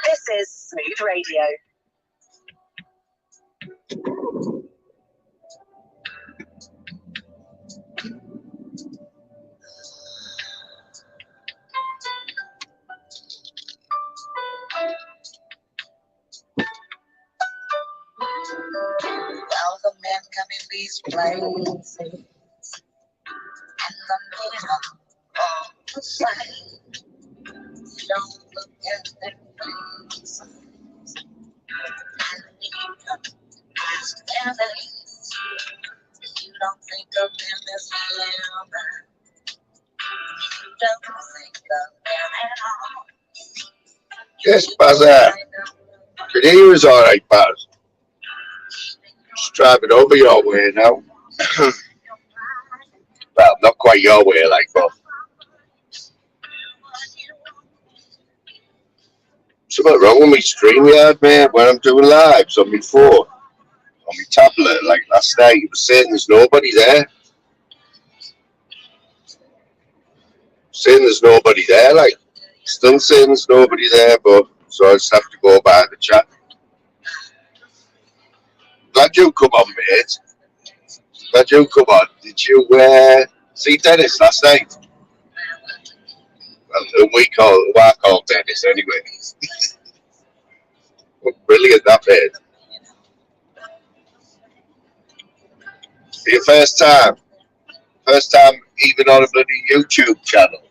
This is Smooth Radio. Well, the men come in these places, and the men are all the same. Don't look at their faces, and you can ask their names. You don't think of them as human. You don't think of them at all. Yes, Buzzer. Can you hear us all right, Buzz? Just driving over your way now. Well, not quite your way, like, but something wrong with my StreamYard, mate, when I'm doing lives on my phone, on my tablet, like last night. You were saying there's nobody there. Saying there's nobody there, like, still saying there's nobody there, but so I just have to go by the chat. Glad you come on, mate. Glad you come on. Did you see Dennis last night? Well, I call Dennis anyway. What brilliant that made. For your first time even on a bloody YouTube channel.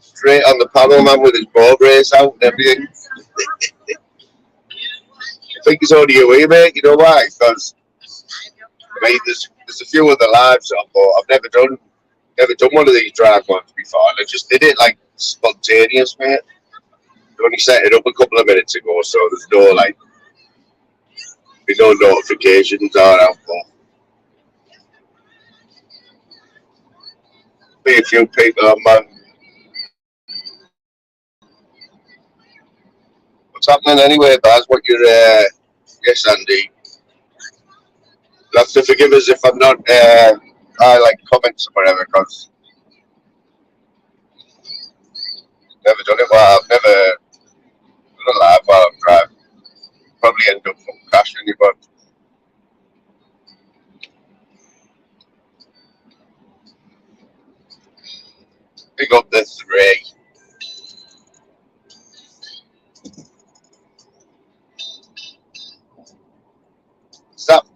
Straight on the panel, man, with his boat race out and everything. I think it's only you here, mate. You know why? Because I mean, there's a few other lives on, but I've never done one of these drive ones before. And I just did it like spontaneous, mate. I only set it up a couple of minutes ago, so there's no notifications or output. Be a few people on, man. What's happening anyway, Baz? What your yes, Andy. You'll have to forgive us if I'm not I like comments or whatever, because never done it. Well, I've never done a live while I'm driving. Probably end up crashing you, but pick up the 3.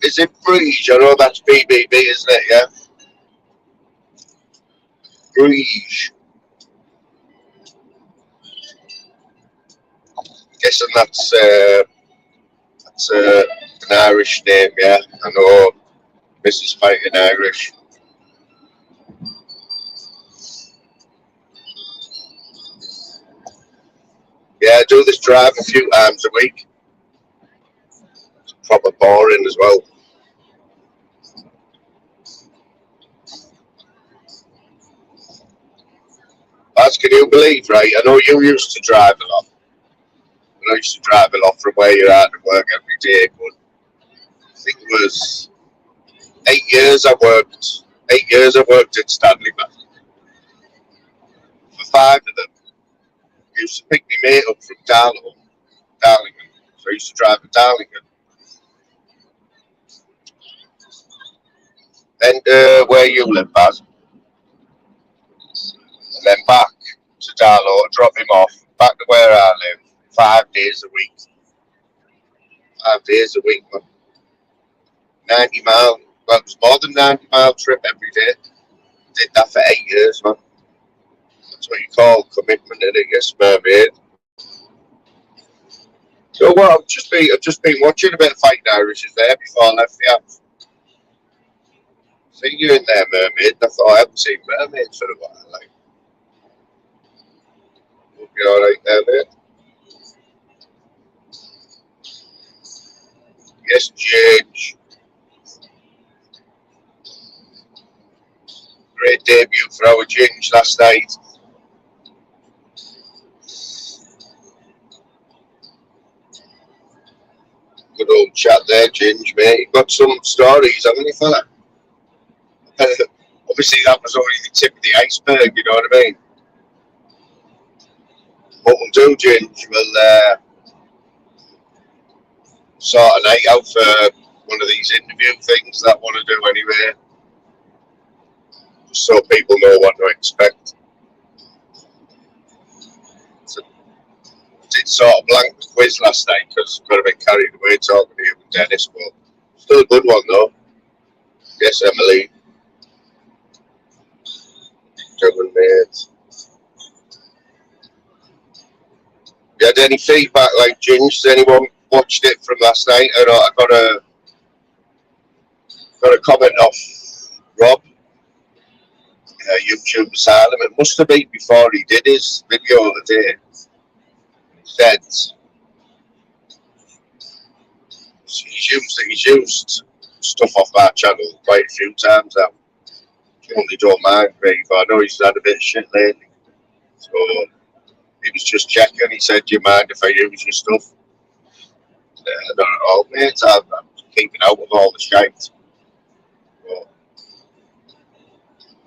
Is it Bruges? I know that's BBB, isn't it? Yeah, Bruges. Guessing that's an Irish name. Yeah, I know. Mrs. Fighting Irish. Yeah, I do this drive a few times a week. It's proper boring as well. As can you believe, right? I know you used to drive a lot. I used to drive a lot from where you're at to work every day, but I think it was 8 years I worked. 8 years I worked at Stanley, man. For 5 of them, I used to pick my mate up from Darlington. So I used to drive to Darlington. Then where you live, Baz, and then back to Darlow, drop him off, back to where I live, 5 days a week. 5 days a week, man. 90 mile, well, it was more than 90-mile trip every day. Did that for 8 years, man. That's what you call commitment, innit? Yes, mermaid. So what? I've just been watching a bit of Fighting Irishes there before I left the house. See you in there, mermaid. I thought I haven't seen mermaids for a while. Like, hope you're all right there, mate. Yes, Judge. Great debut for our Ginge last night. Good old chat there, Ginge, mate. You've got some stories, haven't you, fella? Obviously, that was only the tip of the iceberg, you know what I mean? What we'll do, Ginge, we'll sort a night out for one of these interview things that I want to do anyway, just so people know what to expect. So, I did sort of blank the quiz last night because I got a bit carried away talking to you and Dennis, but still a good one though. Yes, Emily. German mate. You had any feedback, like Ginge? Has anyone watched it from last night? Or not? I got a comment off Rob, YouTube Asylum. It must have been before he did his video today. He said he's used stuff off our channel quite a few times now. Only don't mind me, but I know he's had a bit of shit lately. So he was just checking. He said, "Do you mind if I use your stuff?" Not at all, mate. I'm keeping out with all the shite.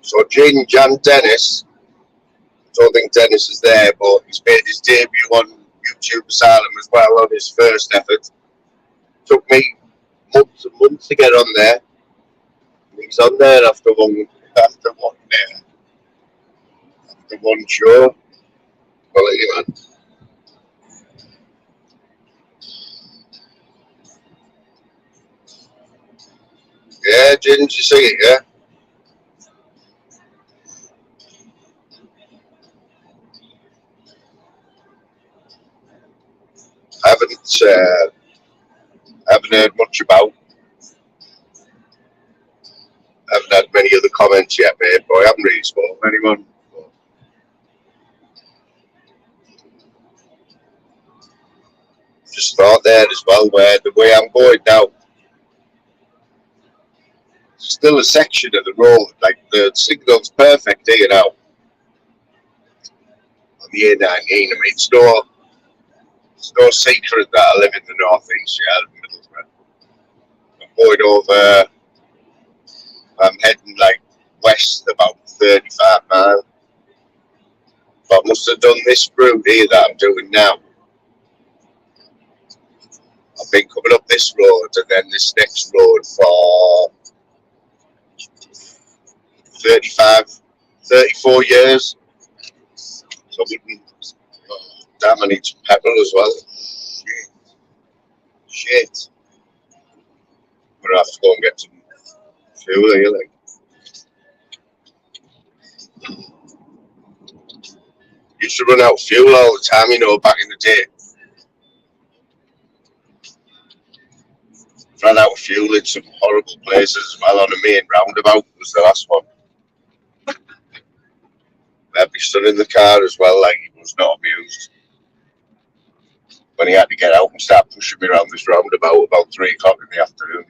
So Ginge and Dennis, I don't think Dennis is there, but he's made his debut on YouTube Asylum as well on his first effort. Took me months and months to get on there. He's on there after one show. Quality, man. Yeah, Ginge, you see it, yeah? I haven't heard much about. I haven't had many other comments yet, mate, but I haven't really spoken to anyone. Just thought there as well, where the way I'm going now, still a section of the road, like the signal's perfect here now on the A19. I mean, it's no secret that I live in the northeast, yeah, Middlesbrough. I'm going over, I'm heading like west about 35 miles. But I must have done this route here that I'm doing now. I've been coming up this road and then this next road for 34 years. So I wouldn't, damn, I need some petrol as well. Shit. I'm gonna have to go and get some fuel here, like. Used to run out of fuel all the time, you know, back in the day. Ran out of fuel in some horrible places as well. On the main roundabout was the last one. I had my son in the car as well, like he was not amused when he had to get out and start pushing me around this roundabout about 3 o'clock in the afternoon.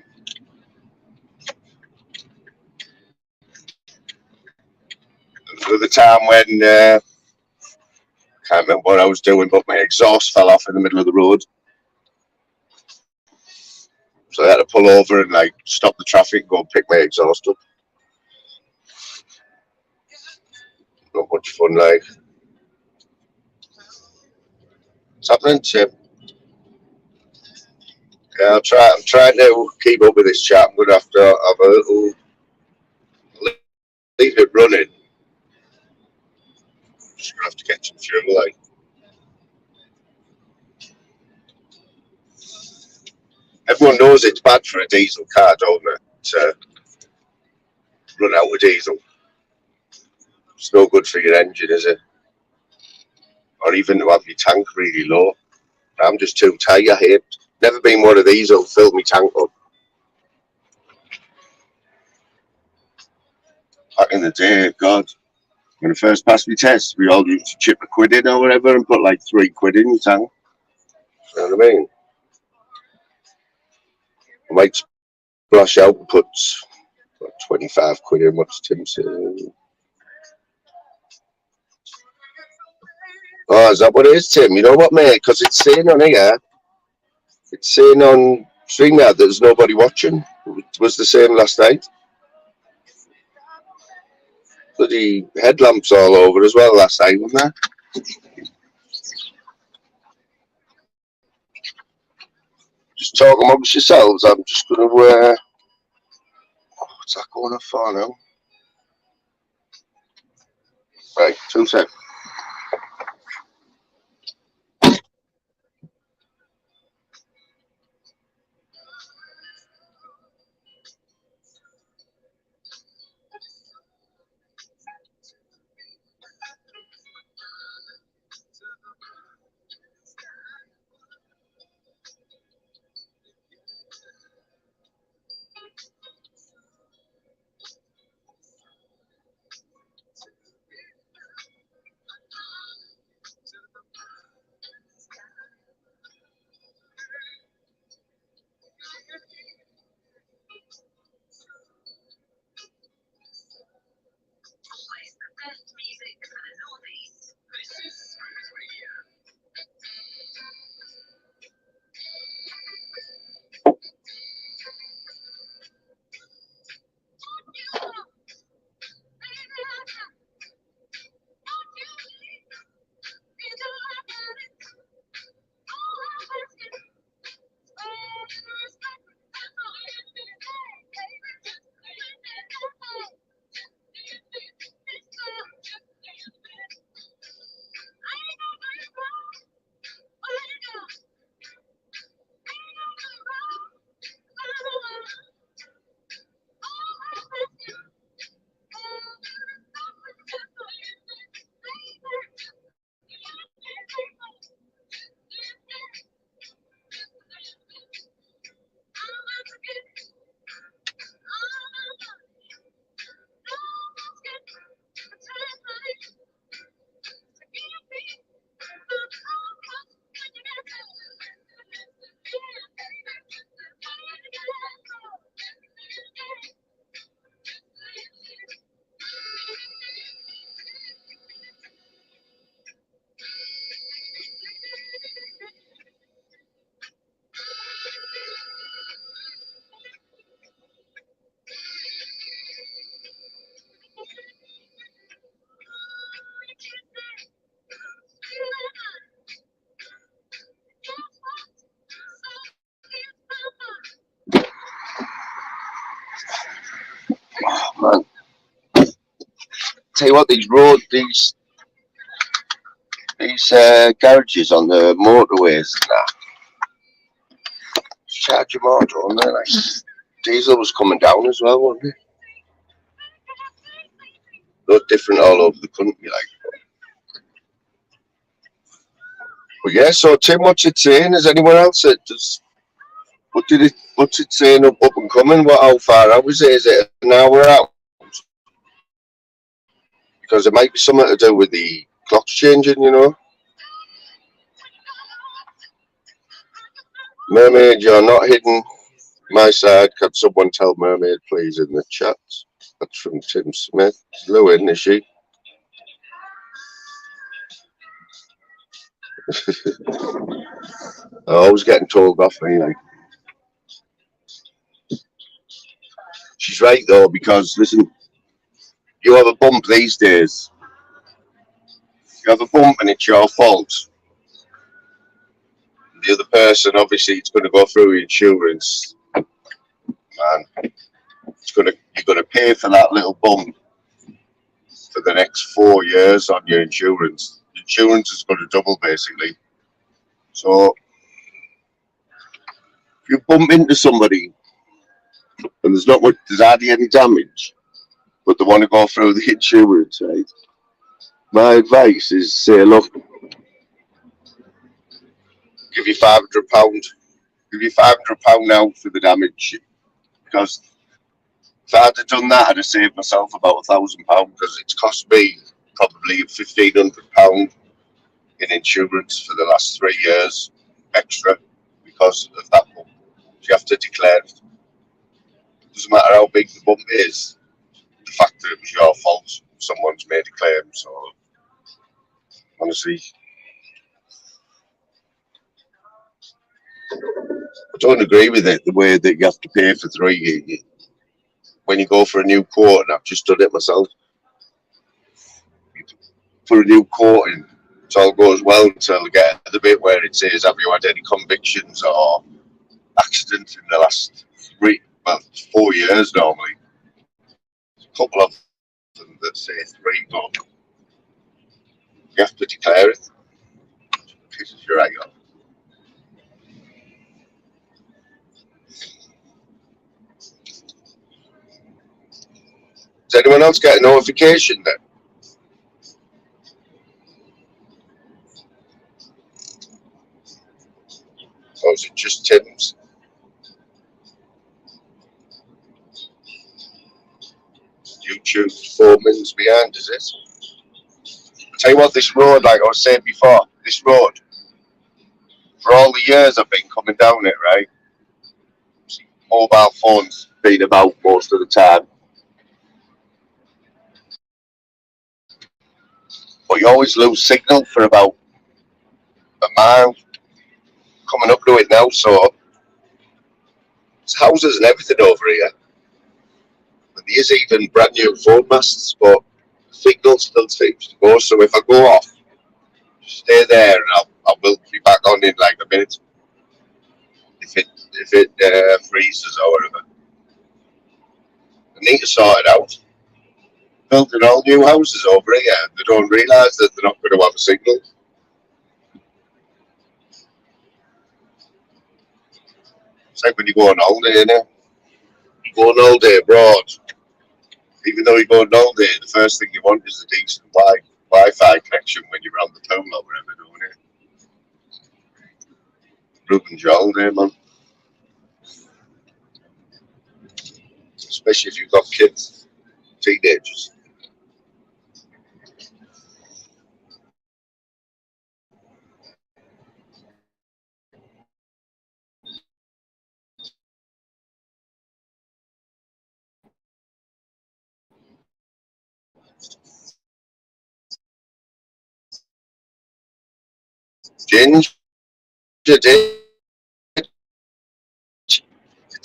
And for the time when I can't remember what I was doing, but my exhaust fell off in the middle of the road. So I had to pull over and like stop the traffic and go and pick my exhaust up. Not much fun, like. What's happening, Tim? Yeah, I'm trying to keep up with this chat. I'm gonna have to have a little leave it running. Just gonna have to get some fuel, like. Everyone knows it's bad for a diesel car, don't they? To run out of diesel. It's no good for your engine, is it? Or even to have your tank really low. I'm just too tight. I hate. Never been one of these that'll fill my tank up. Back in the day, God, when I first passed my test, we all used to chip a quid in or whatever and put like 3 quid in your tank. You know what I mean? I might splash out and put 25 quid in. What's Tim saying? Oh, is that what it is, Tim? You know what, mate? Because it's saying on here, it's saying on StreamYard that there's nobody watching. It was the same last night. Bloody headlamps all over as well last night, wasn't there? Just talk amongst yourselves. I'm just going to what's that going on for now? Right, 2 seconds. Man, tell you what, these garages on the motorways and that, charge your motor on there. Like, diesel was coming down as well, wasn't it? They're different all over the country, like. But yeah, so Tim, what's it saying? Is anyone else that does? What's it saying up and coming? How far out is it? Is it an hour out? Because it might be something to do with the clocks changing, you know. Mermaid, you're not hidden my side. Can someone tell Mermaid, please, in the chat? That's from Tim Smith. Lewin, is she? I always getting told off anyway. She's right though, because listen, you have a bump these days. You have a bump and it's your fault. The other person, obviously, it's going to go through insurance, and you're going to pay for that little bump for the next 4 years on your insurance. Insurance is going to double basically. So if you bump into somebody and there's hardly any damage, but they want to go through the insurance, right? My advice is say, look, give you £500, give you £500 now for the damage, because if I'd have done that, I'd have saved myself about £1,000, because it's cost me probably £1,500 in insurance for the last 3 years extra because of that bump. You have to declare it. Doesn't matter how big the bump is, the fact that it was your fault, someone's made a claim. So honestly, I don't agree with it, the way that you have to pay for three when you go for a new quote, and I've just done it myself. For a new quote in, it all goes well until you get to the bit where it says, have you had any convictions or accidents in the last 4 years normally. A couple of them that say 3, but you have to declare it. Pisses your egg off. Does anyone else get a notification then? Or is it just Tim's? YouTube 4 minutes behind, is it? I'll tell you what, this road, like I was saying before, this road, for all the years I've been coming down it, right? Mobile phones been about most of the time. But you always lose signal for about a mile coming up to it now, so it's houses and everything over here. And there's even brand new phone masts, but signal still seems to go. So if I go off, stay there, and I will be back on in like a minute if it freezes or whatever. I need to sort it out. Building all new houses over here, they don't realise that they're not going to have a signal. It's like when you go on holiday, innit? You go on holiday abroad, even though you go on holiday, the first thing you want is a decent Wi-Fi connection when you're on the pool or whatever, don't you? Ruben's your holiday, man. Especially if you've got kids, teenagers. Ginger, it's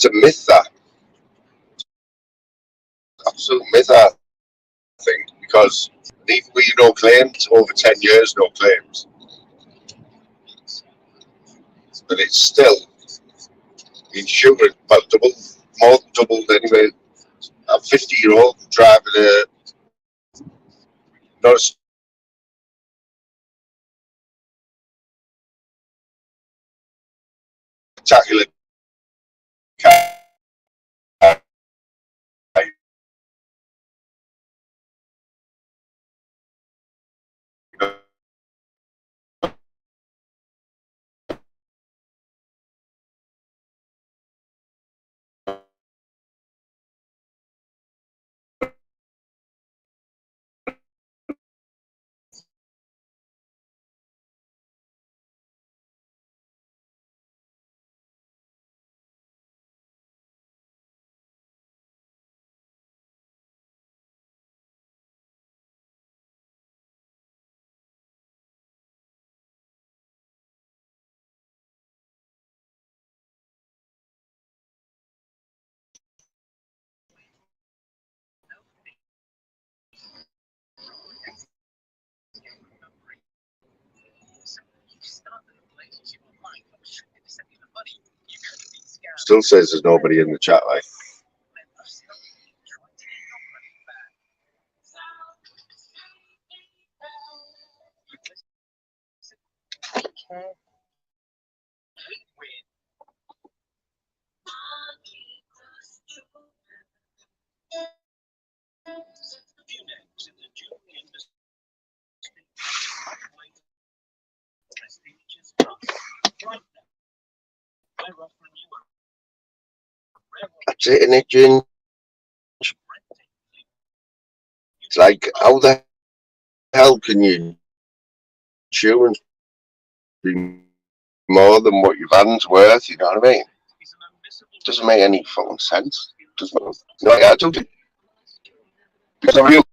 a myth, that absolute myth, I think, because even with no claims, over 10 years, no claims, but it's still insurance, but more than doubled anyway. A 50-year-old driving a not a spectacular car, you know, Still says there's nobody in the chat. Like, Okay. that's it, innit, Ginge? It's like, how the hell can your insurance be more than what your van's worth? You know what I mean? Doesn't make any fucking sense. Doesn't. No, I don't think. Because a real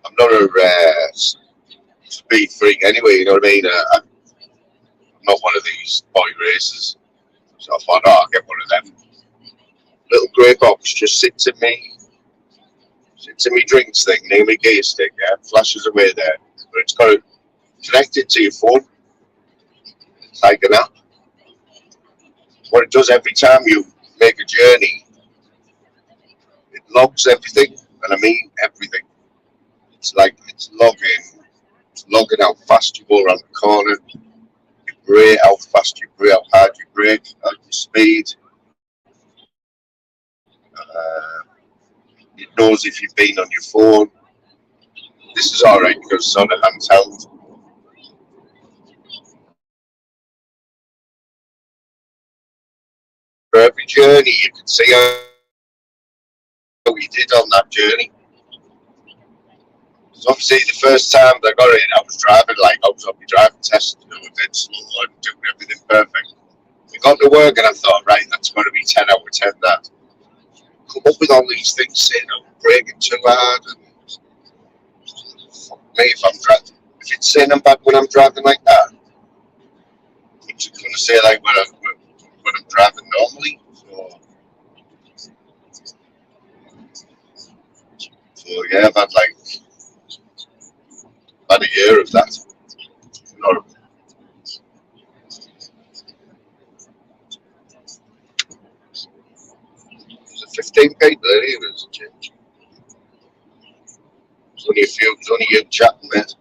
I'm not a speed freak anyway. You know what I mean? I'm not one of these boy racers. So I thought, oh, I'll get one of them. Little grey box just sits in me drinks thing near my gear stick. Yeah, flashes away there, but it's got it connected to your phone. It's like an app. What it does every time you make a journey, it logs everything, and I mean everything. It's like it's logging how fast you go around the corner, your brake, how fast you brake, how hard you brake, your speed. Uh, it knows if you've been on your phone. This is alright because it's on a handheld. For every journey, you can see how you did on that journey. So obviously, the first time I got it, I was driving like I was on my driving test, you know, dead slow and doing everything perfect. We got to work and I thought, right, that's going to be 10 out of 10. That come up with all these things saying I'm braking too hard. And me, if it's saying I'm bad when I'm driving like that, it's going to say like when I'm driving normally. So yeah, I've had like about a year of that. Not It's a 15 people anyway, it's a change. It's only you chatting, mate.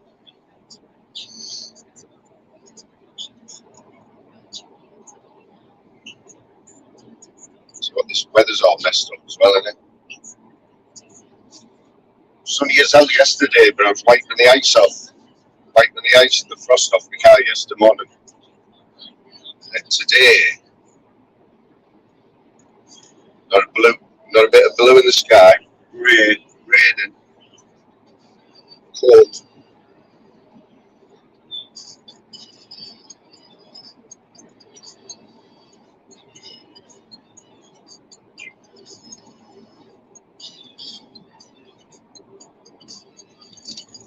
So this weather's all messed up as well, isn't it? Sunny as hell yesterday, but I was wiping the ice off. Wiping the ice and the frost off my car yesterday morning. And today, not a bit of blue in the sky, raining, cold.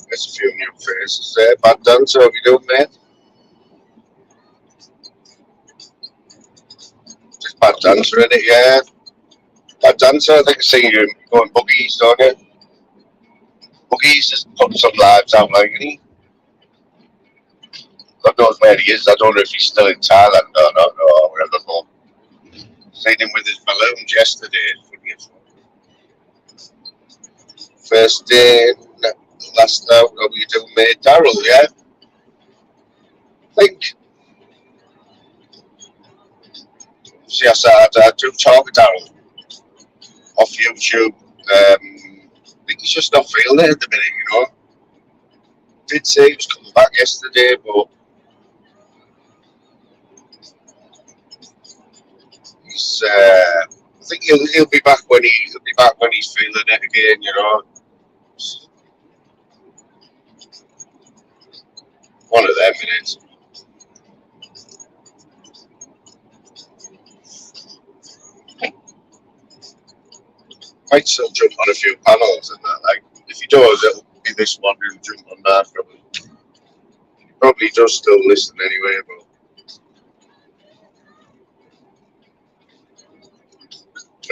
There's a few new faces there. Bad dancer, how you doing, mate? Just bad dancer, in it, yeah. Bad dancer, I think I see you going boogies, don't you? Boogies is putting some lives out, like, isn't he? God knows where he is. I don't know if he's still in Thailand or not, or wherever. Seen him with his balloons yesterday. First day, last night, what were you doing, mate? Daryl, yeah? I think. See, I do talk with Daryl off YouTube. I think he's just not feeling it at the minute, you know. Did say he was coming back yesterday, but he's. I think he'll be back when he's feeling it again, you know. One of them minutes. Might still jump on a few panels and that. Like if he does, it'll be this one who'll jump on that. Probably does still listen anyway, but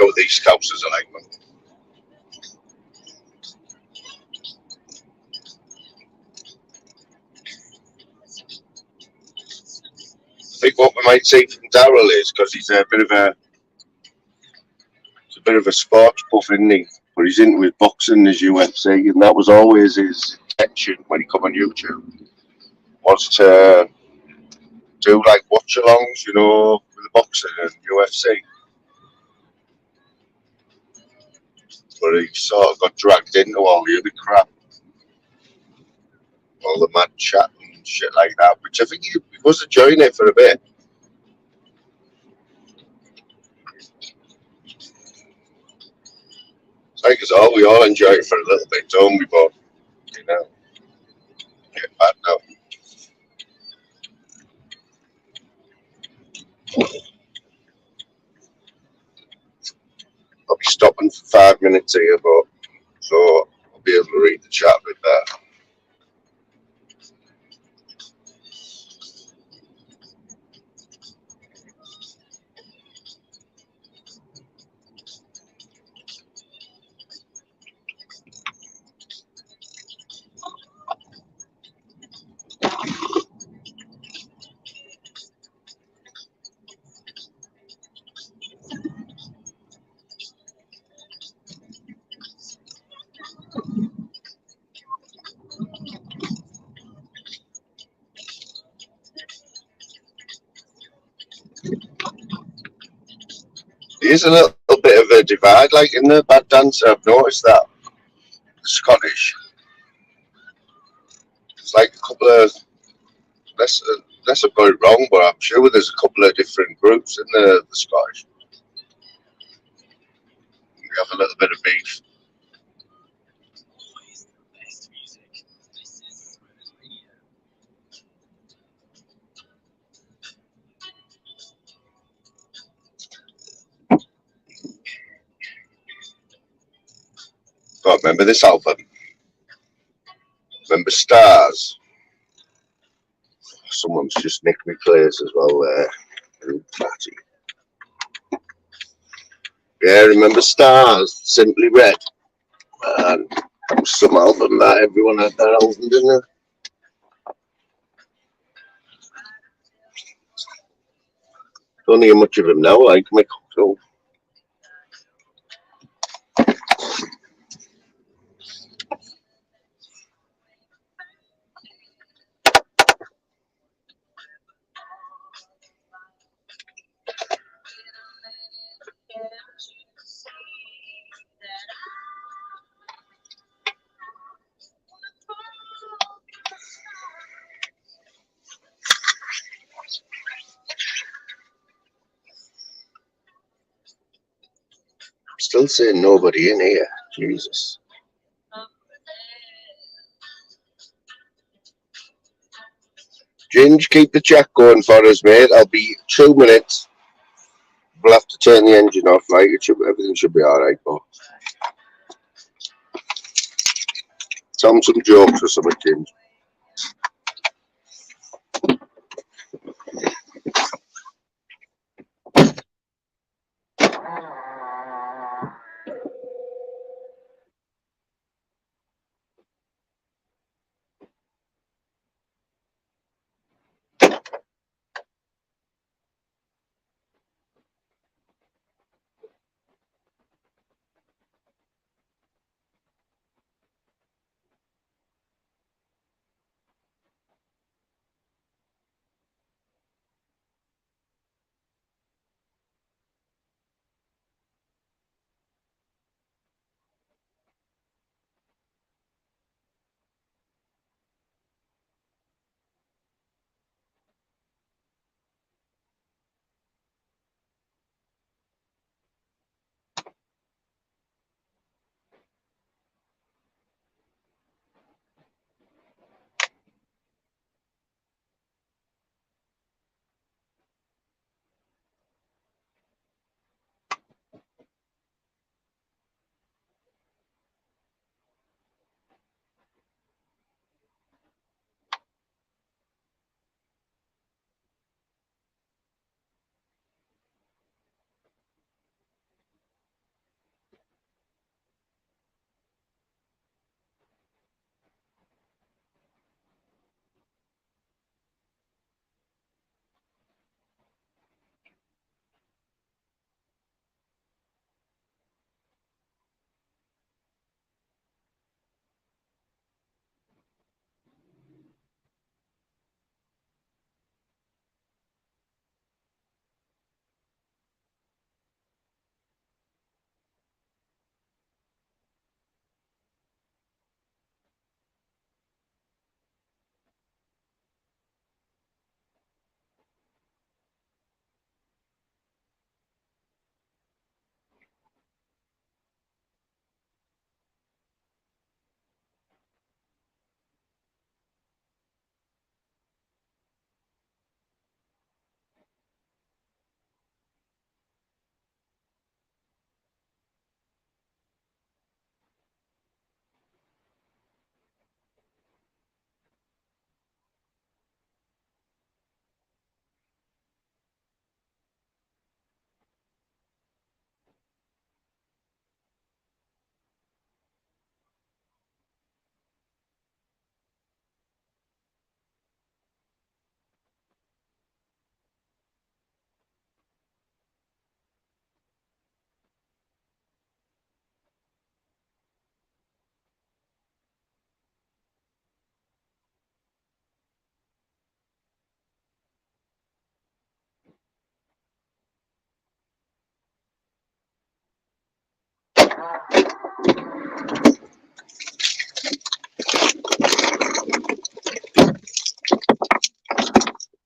know what these scousers are like, man. I think what we might see from Darrell is because he's a bit of a sports buff, isn't he? But he's into his boxing, his UFC, and that was always his intention when he come on YouTube was to do like watch-alongs, with the boxing and UFC. But he sort of got dragged into all the other crap, all the mad chat and shit like that, which I think he was enjoying it for a bit. It's like us all, we all enjoy it for a little bit, don't we? But, get bad now. I'll be stopping for 5 minutes here, but so I'll be able to read the chat a bit there. There's a little bit of a divide, like in the bad dancer. I've noticed that the Scottish, it's like a couple of unless I've got it wrong, but I'm sure there's a couple of different groups in the Scottish. We have a little bit of beef. God, remember this album? Remember Stars? Someone's just nicked me players as well there. Yeah, remember Stars? Simply Red. Man, that was some album that everyone had that album, didn't they? Don't hear much of him now, like Mick. So I'm still saying nobody in here. Jesus. Ginge, keep the chat going for us, mate. I'll be 2 minutes. We'll have to turn the engine off, like everything should be alright, but tell them some jokes or something, Ginge.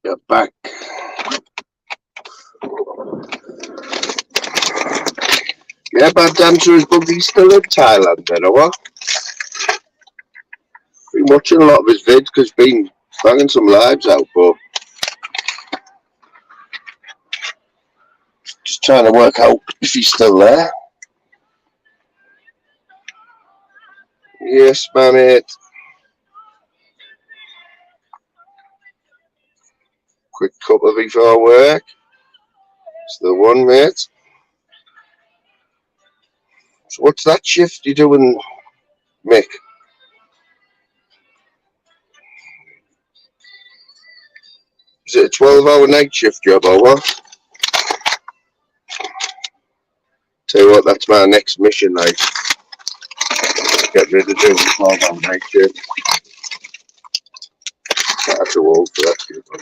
Get back. Yeah, bad dancer is Buggy's still in Thailand then, or what? Been watching a lot of his vids because he's been banging some lives out, but just trying to work out if he's still there. Yes, my mate. Quick cup of before work. It's the one, mate. So what's that shift you doing, Mick? Is it a 12-hour night shift job or what? Tell you what, that's my next mission, like. Get rid of doing the 12-hour night shift. That's too old for that shit, man.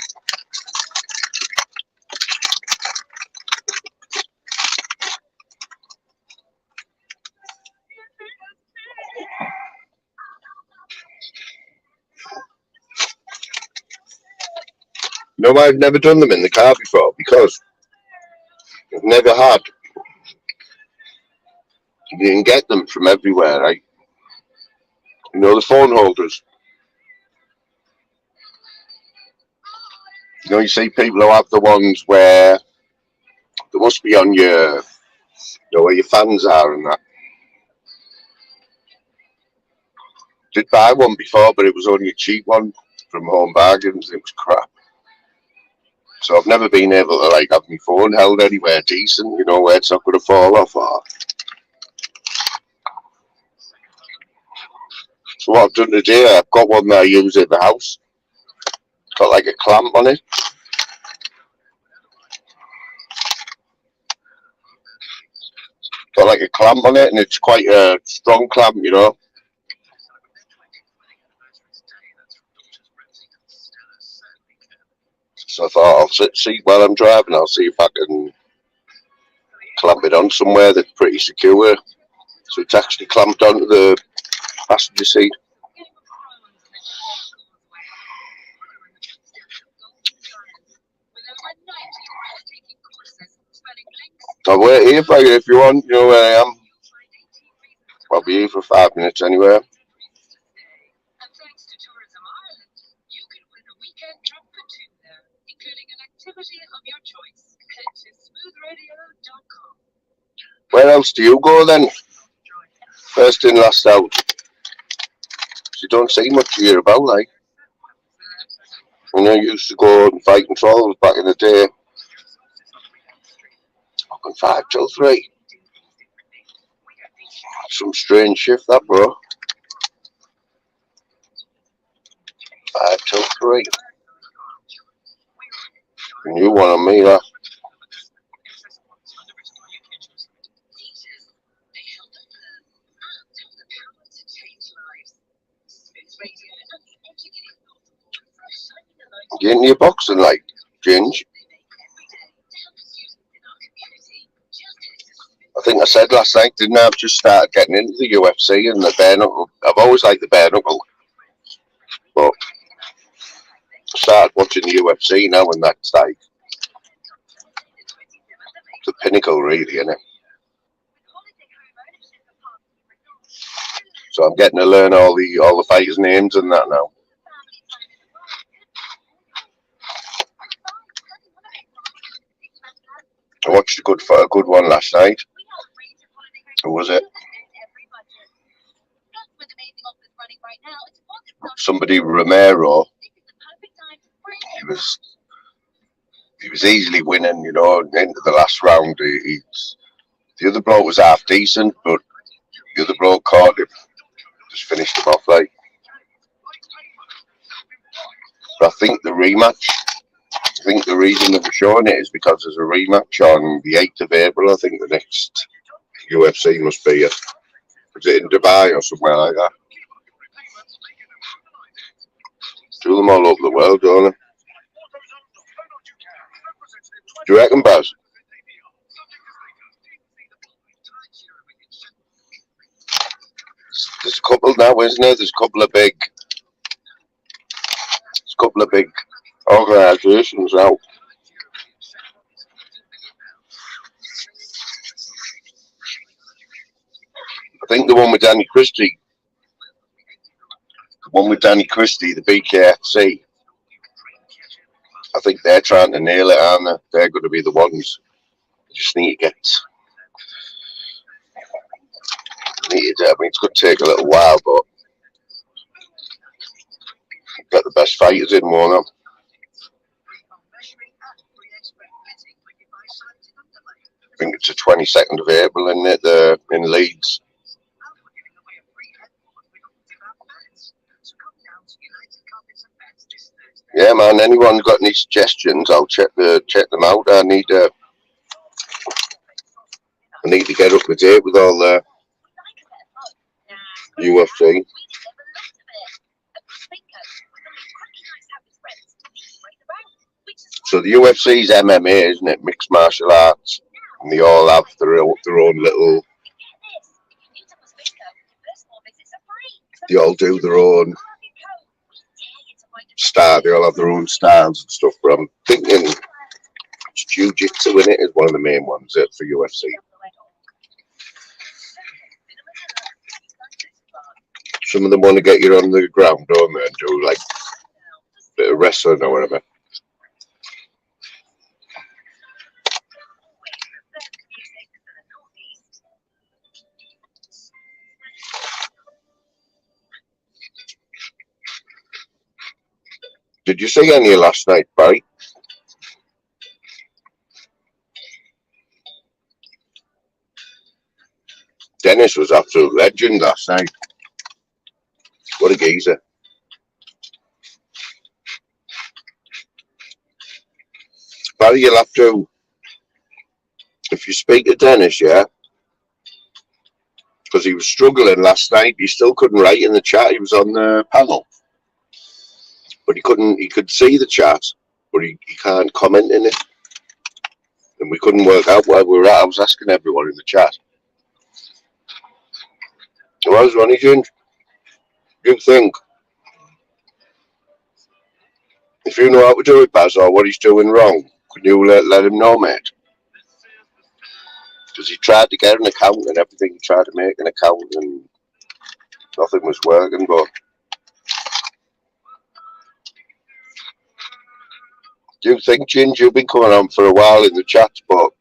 No, I've never done them in the car before because I've never had. You can get them from everywhere, right? You know the phone holders. You know, you see people who have the ones where they must be on your, you know, where your fans are and that. Did buy one before, but it was only a cheap one from Home Bargains. It was crap. So I've never been able to like have my phone held anywhere decent, you know, where it's not going to fall off. Or... So what I've done today, I've got one that I use in the house. It's got like a clamp on it. Got like a clamp on it, and it's quite a strong clamp, you know. So I thought I'll see while I'm driving. I'll see if I can clamp it on somewhere that's pretty secure. So it's actually clamped onto the passenger seat. I'll wait here for you if you want. You know where I am. I'll be here for 5 minutes anyway. Where else do you go then? First in, last out. You don't see much here about, like. You know, you used to go and fight controls back in the day. Fucking 5 till 3. Some strange shift, that, bro. 5 till 3. A new one on me, that. Get into your boxing, like, Ginge. I think I said last night, didn't I? I've just started getting into the UFC and the bare knuckle. I've always liked the bare knuckle. But I started watching the UFC now, and that's like the pinnacle, really, isn't it? So I'm getting to learn all the fighters' names and that now. I watched a good one last night. Who was it? Somebody Romero. He was easily winning, you know, into the last round. The other bloke was half decent, but the other bloke caught him, just finished him off like. But I think the rematch. I think the reason that we're showing it is because there's a rematch on the 8th of April. I think the next UFC must be is it in Dubai or somewhere like that? Do them all over the world, don't they? Do you reckon, Baz? There's a couple now, isn't there? There's a couple of big organisations now. I think the one with Danny Christie, the BKFC, I think they're trying to nail it, aren't they? They're going to be the ones. You just need to I mean, it's going to take a little while, but get the best fighters in, won't I think it's the 22nd of April, isn't it? In Leeds. Yeah, man. Anyone got any suggestions? I'll check them out. I need to get up to date with all the UFC. So the UFC's MMA, isn't it? Mixed martial arts, and they all have their own little. They all do their own style. They all have their own styles and stuff. But I'm thinking jiu-jitsu in it is one of the main ones for UFC. Some of them want to get you on the ground, don't they, and do like a bit of wrestling or whatever. Did you see any last night, Barry? Dennis was absolute legend last night. What a geezer. Barry, you'll have to, if you speak to Dennis, yeah, because he was struggling last night. He still couldn't write in the chat. He was on the panel, but he could see the chat, but he can't comment in it. And we couldn't work out where we were at. I was asking everyone in the chat. Well, I was Ronnie Ginger. You think, if you know how to do it, Baz, or what he's doing wrong, can you let him know, mate? Because he tried to get an account and everything. He tried to make an account and nothing was working. But do you think, Ginge, you've been coming on for a while in the chat, but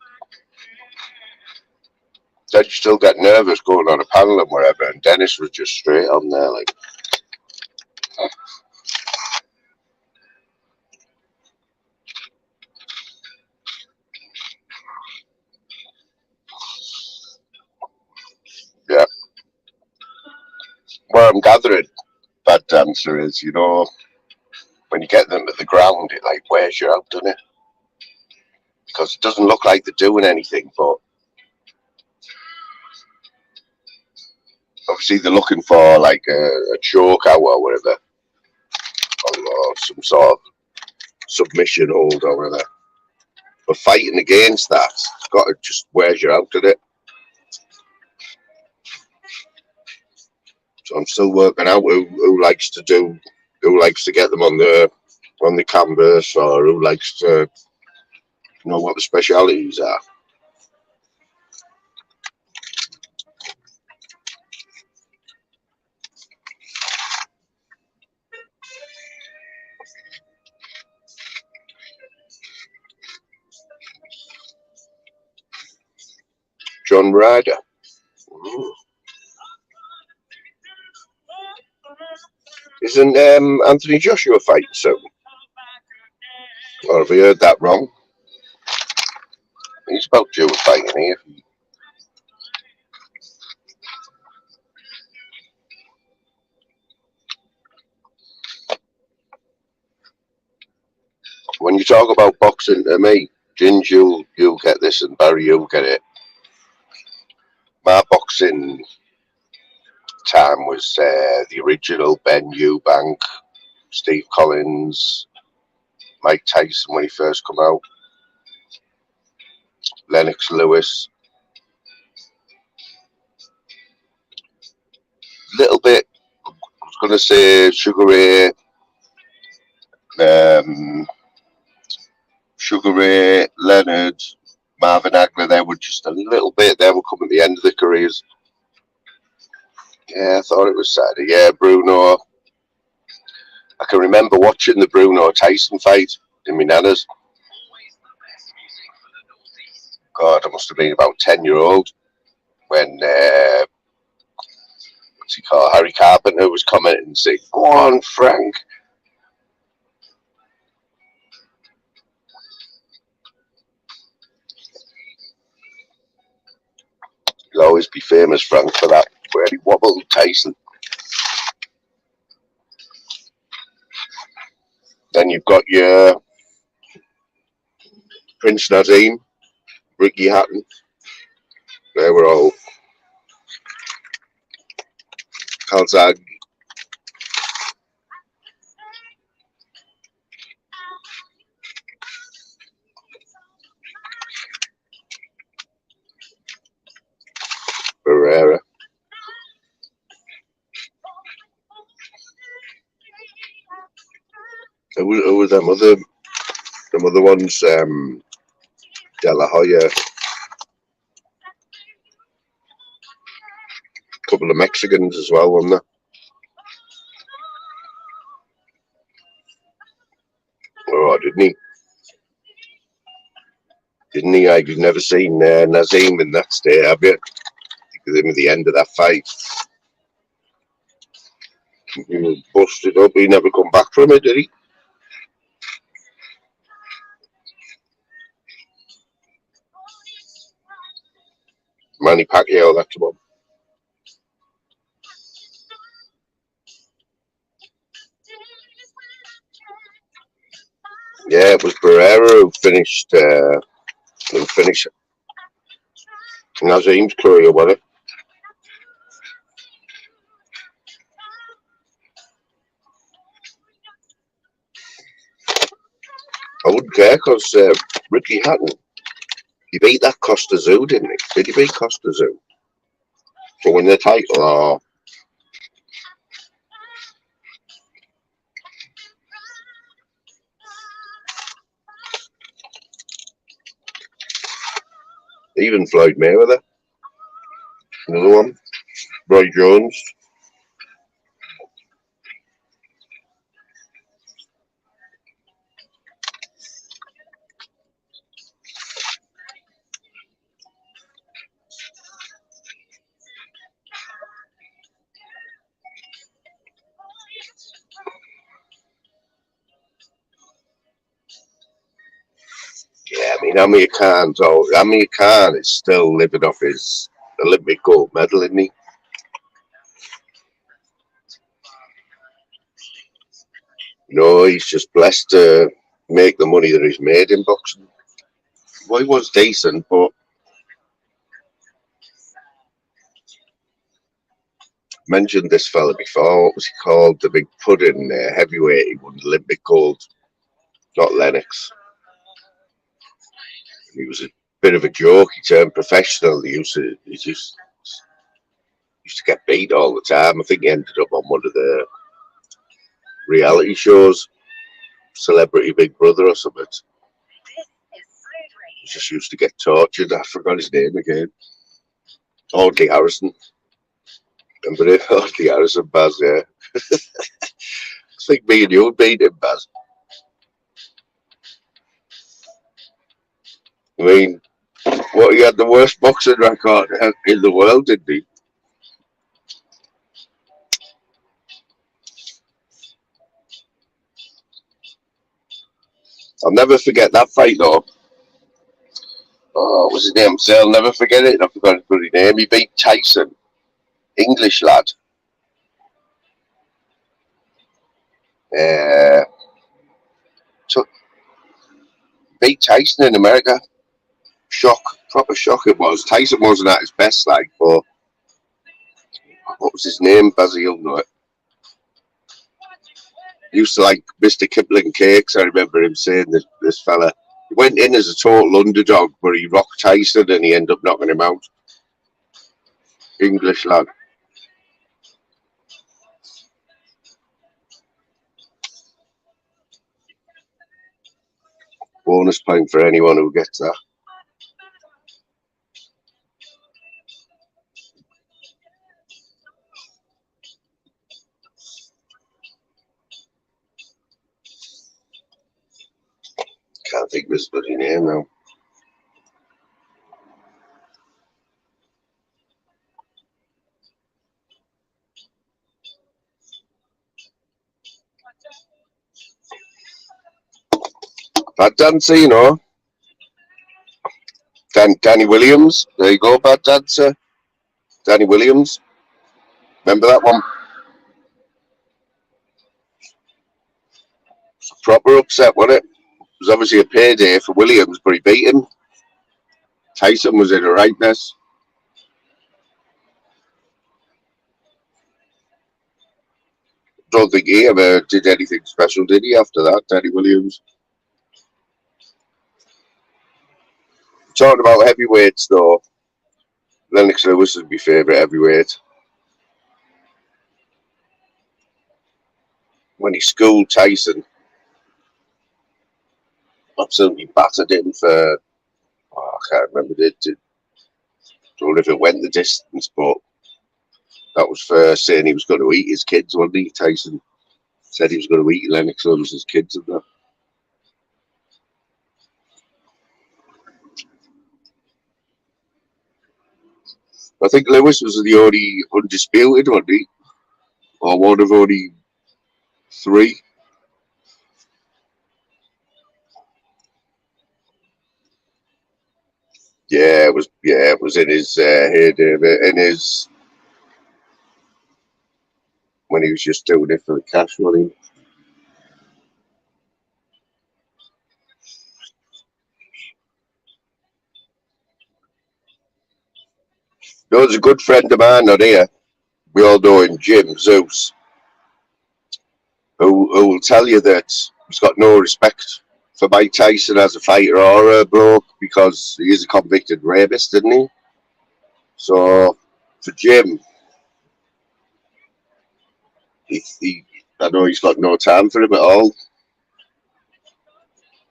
then you still get nervous going on a panel and whatever, and Dennis was just straight on there, like. Yeah. What I'm gathering, bad dancer, is, you know, when you get them at the ground, it like wears you out, doesn't it? Because it doesn't look like they're doing anything, but obviously they're looking for like a choke out or whatever, or some sort of submission hold or whatever. But fighting against that, it's got to just wears you out, doesn't it? So I'm still working out who likes to get them on the canvas, or who likes to know what the specialities are. John Ryder. Isn't Anthony Joshua fighting soon? Or have I heard that wrong? He's about due a fight in here. When you talk about boxing to me, Ginge, you'll get this, and Barry, you'll get it. My boxing time was the original Ben Eubank, Steve Collins, Mike Tyson when he first come out, Lennox Lewis, little bit, I was going to say Sugar Ray, Sugar Ray, Leonard, Marvin Hagler, they were just a little bit, they were coming at the end of their careers. Yeah, I thought it was Saturday. Yeah, Bruno. I can remember watching the Bruno Tyson fight in my nana's. God, I must have been about 10-year-old when, what's he called, Harry Carpenter was commenting and saying, "Go on, Frank." He'll always be famous, Frank, for that, where he wobbled Tyson. Then you've got your Prince Nazim, Ricky Hatton. They were all Calzag. Barrera. Who were them other ones? De La Hoya. A couple of Mexicans as well, weren't there? Oh, didn't he? Didn't he? I've never seen Nazim in that state, have you? Because him at the end of that fight, he was busted up. He never come back from it, did he? Manny Pacquiao, that's the one. Yeah, it was Barrera who finished Nazim's career, wasn't it? I wouldn't care because Ricky Hatton, he beat that Costa Zoo, didn't he? Did he beat Costa Zoo for winning the title? Or even Floyd Mayweather, another one. Roy Jones. Yeah, I mean, Amir Khan is still living off his Olympic gold medal, isn't he? No, he's just blessed to make the money that he's made in boxing. Well, he was decent, but mentioned this fella before. What was he called? The big pudding heavyweight. He won the Olympic gold. Not Lennox. He was a bit of a joke. He turned professional. He used to get beat all the time. I think he ended up on one of the reality shows, Celebrity Big Brother or something. He just used to get tortured. I forgot his name again. Audley Harrison. Remember it? Audley Harrison, Baz, yeah. I think me and you beat him, Baz. I mean, he had the worst boxing record in the world, didn't he? I'll never forget that fight, though. Oh, what was his name? So I'll never forget it. I forgot his bloody name. He beat Tyson, English lad. Uh, beat Tyson in America. Shock, proper shock it was. Tyson wasn't at his best, like, but what was his name? Bazzy, you'll know it. He used to like Mr. Kipling cakes. I remember him saying this fella. He went in as a total underdog, but he rocked Tyson and he ended up knocking him out. English lad. Bonus point for anyone who gets that. Can't think of his bloody name now. Bad Dancer, you know. Danny Williams. There you go, Bad Dancer. Danny Williams. Remember that one? Proper upset, wasn't it? It was obviously a payday for Williams, but he beat him. Tyson was in a right mess. Don't think he ever did anything special, did he, after that, Danny Williams? Talking about heavyweights, though, Lennox Lewis is my favourite heavyweight. When he schooled Tyson, absolutely battered him for, I can't remember, don't know if it went the distance, but that was for saying he was going to eat his kids, wasn't he? Tyson said he was going to eat Lennox Lewis's kids and that. I think Lewis was the only undisputed, wasn't he? Or one of only 3. Yeah, it was in his heyday, in his when he was just doing it for the cash money. There's a good friend of mine on here. We all know him, Jim Zeus, who will tell you that he's got no respect for Mike Tyson as a fighter or a bloke because he is a convicted rapist, isn't he? So for Jim, I know he's got no time for him at all.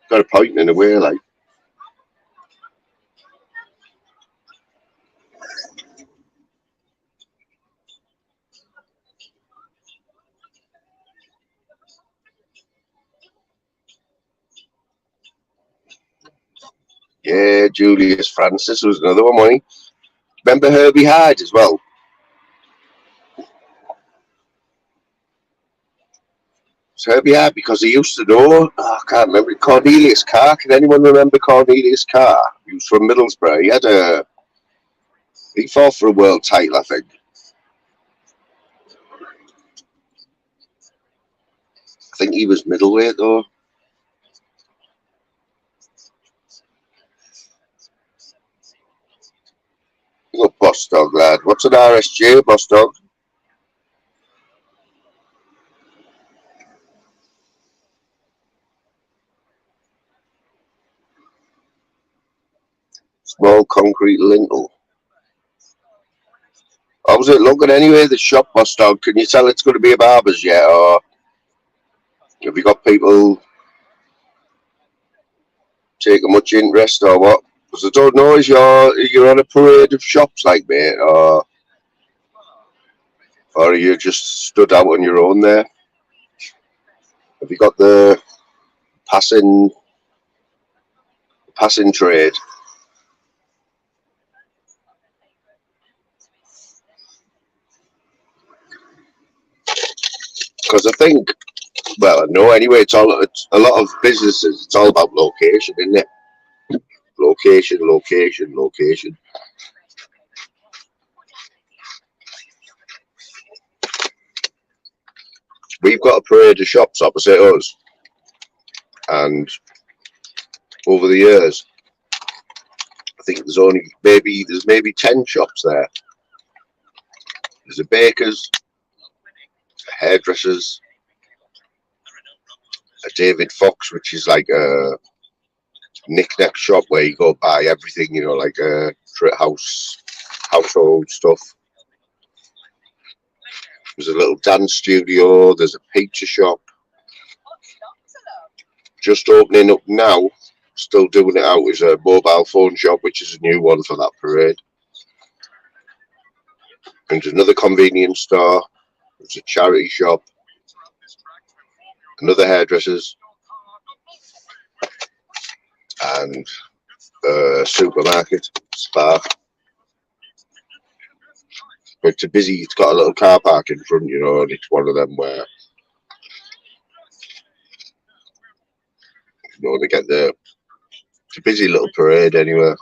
Got a point in a way, like. Yeah, Julius Francis was another one, wasn't he? Remember Herbie Hyde as well? It's Herbie Hyde because he used to know, I can't remember, Cornelius Carr. Can anyone remember Cornelius Carr? He was from Middlesbrough. He fought for a world title, I think. I think he was middleweight though. Look, Boss Dog, lad. What's an RSJ, Boss Dog? Small concrete lintel. How's it looking anyway, the shop, Boss Dog? Can you tell it's going to be a barber's yet, or have you got people taking much interest, or what? Because I don't know, you're on a parade of shops, like, mate, or are you just stood out on your own there? Have you got the passing trade? Because I think, well, I know anyway, it's a lot of businesses, it's all about location, isn't it? Location, location, location. We've got a parade of shops opposite us, and over the years, I think there's maybe 10 shops there. There's a baker's, a hairdresser's, a David Fox, which is like a knick-knack shop where you go buy everything, like a household stuff. There's a little dance studio. There's a pizza shop. Just opening up now still doing it out as a mobile phone shop, which is a new one for that parade. And another convenience store. There's a charity shop. Another hairdresser's. And a supermarket, spa. But it's busy. It's got a little car park in front, you know, and it's one of them where, you know, they get the. It's a busy little parade anyway.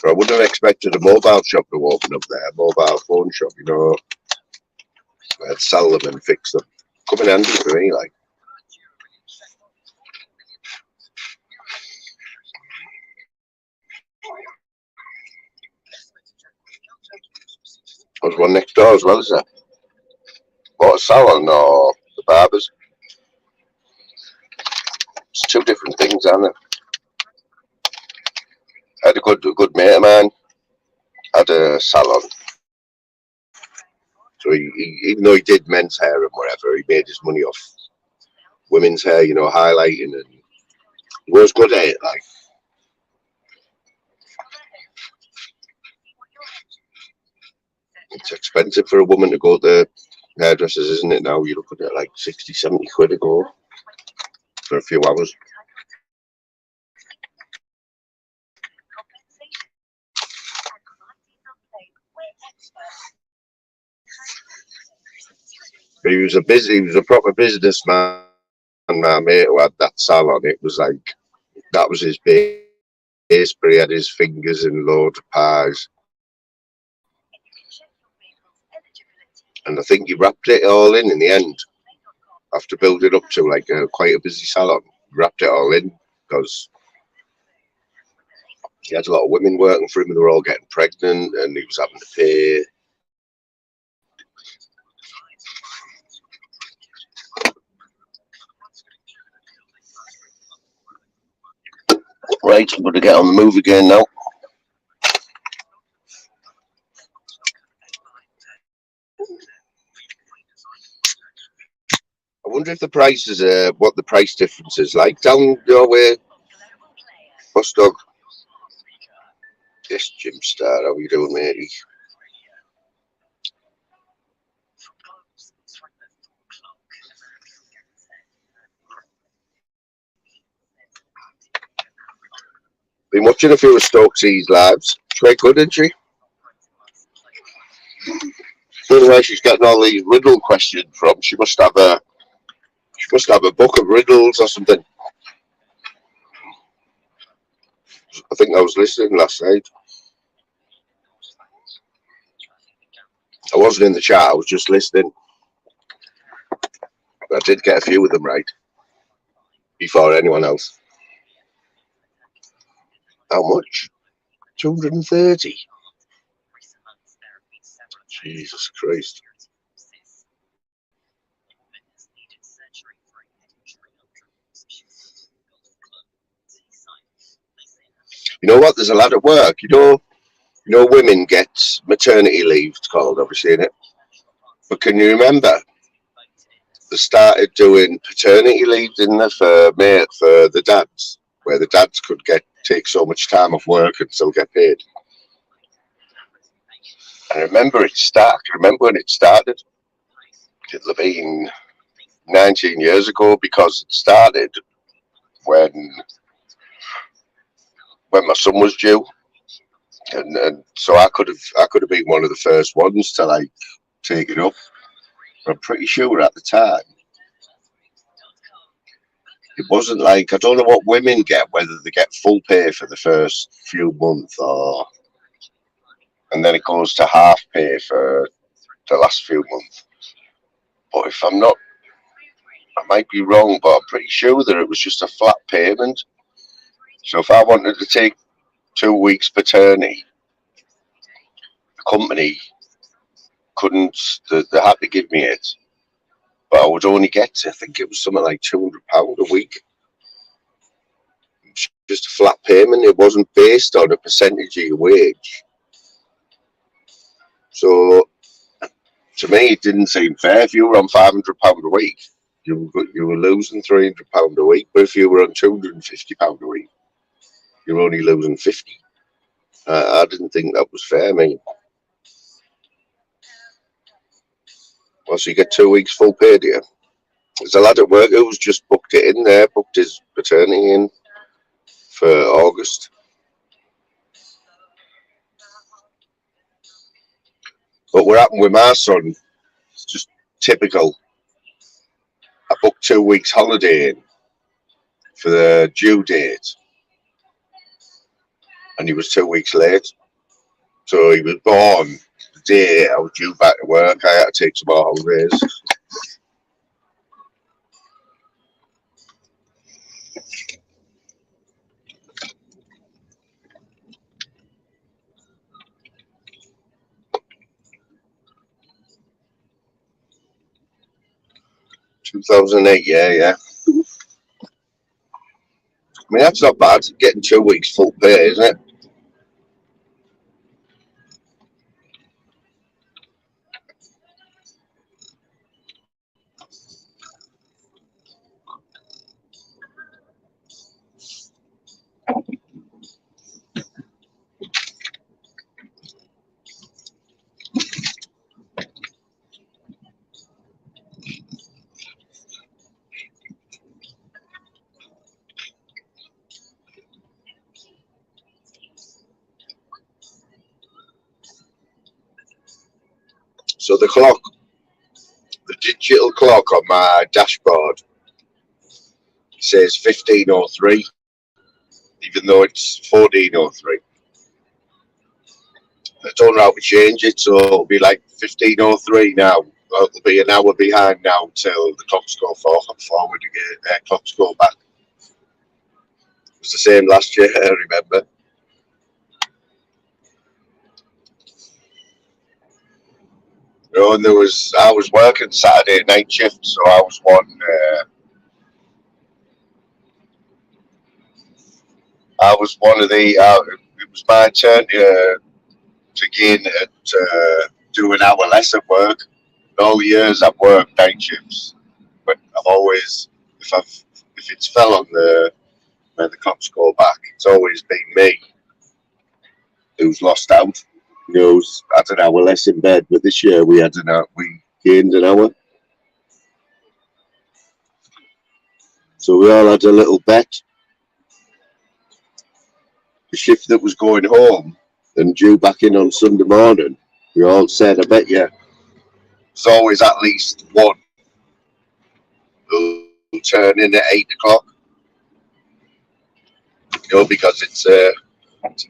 I wouldn't have expected a mobile shop to open up there, a mobile phone shop, you know. I'd sell them and fix them. Come in handy for me, like. There's one next door as well, is there? What, a salon or the barbers? It's two different things, aren't it? I had a good mate of mine had a salon. So he even though he did men's hair and whatever, he made his money off women's hair, you know, highlighting, and he was good at it, like. It's expensive for a woman to go to hairdressers, isn't it now? You're looking at like 60, 70 quid a go for a few hours. But he was a proper businessman, my mate who had that salon. It was like, that was his base, but he had his fingers in loads of pies. And I think he wrapped it all in the end. After building up to like quite a busy salon, he wrapped it all in because he had a lot of women working for him and they were all getting pregnant and he was having to pay. Right, I'm going to get on the move again now. I wonder if the prices are what the price difference is like down your way. Bus dog. Yes, Jim Star, how you doing, matey? Been watching a few of Stokes's lives. She's quite good, isn't she? Don't know where she's getting all these riddle questions from. She must have a book of riddles or something. I think I was listening last night. I wasn't in the chat, I was just listening. But I did get a few of them right before anyone else. How much? 230. Jesus Christ. You know what? There's a lot of work. You know, women get maternity leave. It's called, obviously, in it. But can you remember? They started doing paternity leave, didn't they, for the dads, where the dads could take so much time off work and still get paid. I remember when it started. It'll have been 19 years ago because it started when my son was due, and so I could have been one of the first ones to like take it up. But I'm pretty sure at the time it wasn't like, I don't know what women get, whether they get full pay for the first few months and then it goes to half pay for the last few months. But if I'm not, I might be wrong, but I'm pretty sure that it was just a flat payment. So if I wanted to take 2 weeks paternity, the company couldn't, they had to give me it. But I would only get, I think it was something like £200 a week. Just a flat payment. It wasn't based on a percentage of your wage. So to me, it didn't seem fair. If you were on £500 a week you were losing £300 a week, but if you were on £250 a week, you're only losing 50. I didn't think that was fair. I mean, well, so you get 2 weeks full pay, do you? There's a lad at work who's just booked it in there, booked his paternity in for August. But what happened with my son, it's just typical. I booked 2 weeks holiday in for the due date, and he was 2 weeks late. So he was born the day I was due back to work. I had to take some more holidays. $2,008, yeah. I mean, that's not bad, getting 2 weeks full pay, isn't it? So the clock, the digital clock on my dashboard says 15:03, even though it's 14:03. I don't know how to change it, so it'll be like 15:03 now. Well, it'll be an hour behind now till the clocks go forward again. Clocks go back. It was the same last year, I remember. You know, and I was working Saturday night shift, so I was one. I was one of the. It was my turn to gain at do an hour less at work. All the years I've worked night shifts, but I've always, if it's fell on when the cops go back, it's always been me who's lost out. You know, who's had an hour less in bed. But this year we gained an hour, so we all had a little bet. The shift that was going home and due back in on Sunday morning, we all said, I bet you there's always at least one who'll turn in at 8 o'clock. You know, because it's an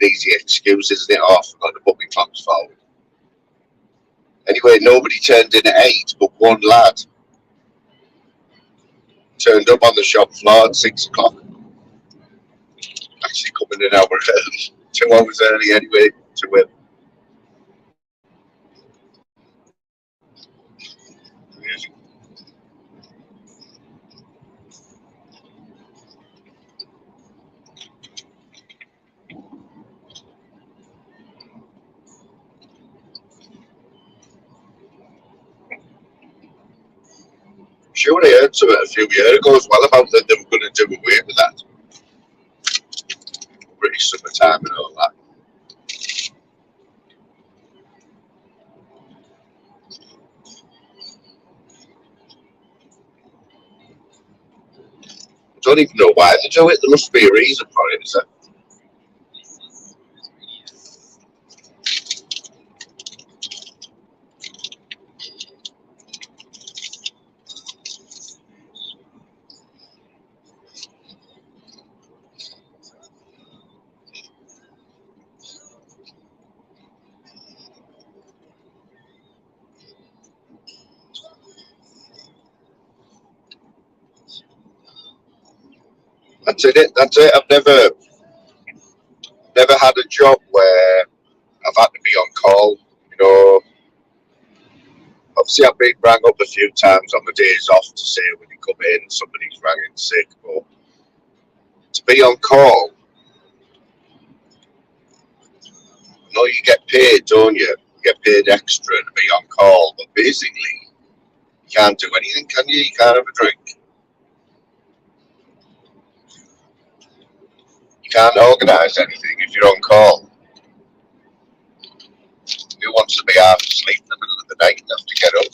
easy excuse, isn't it? Oh, I forgot to put my clocks forward. Anyway, nobody turned in at 8, but one lad turned up on the shop floor at 6 o'clock. Actually coming an hour early, 2 hours early anyway to him. Sure, I heard something a few years ago as well about that they were going to do away with that. British summertime and all that. I don't even know why they do it. There must be a reason for it, is there? That's it. That's it. I've never had a job where I've had to be on call. You know, obviously I've been rang up a few times on the days off to say when you come in, somebody's rang in sick. But to be on call, you know, you get paid, don't you? You get paid extra to be on call, but basically You can't do anything, can you? You can't have a drink. You can't organise anything if you're on call. Who wants to be half asleep in the middle of the night and have to get up?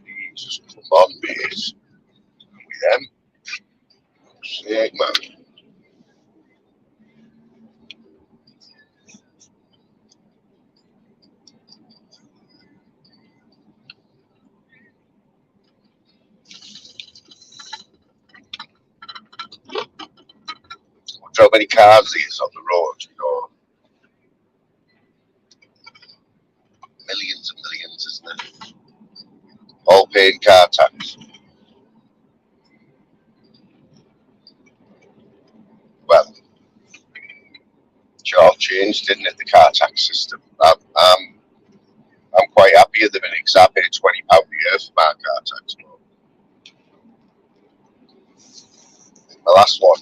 Jesus, come on, mate. With them. Sake, man. Wonder how many cars there is on the road, you know. Millions and millions, isn't it? All paying car tax. Well, it all changed, didn't it, the car tax system? I'm quite happy at the minute because I pay £20 a year for my car tax. The last one,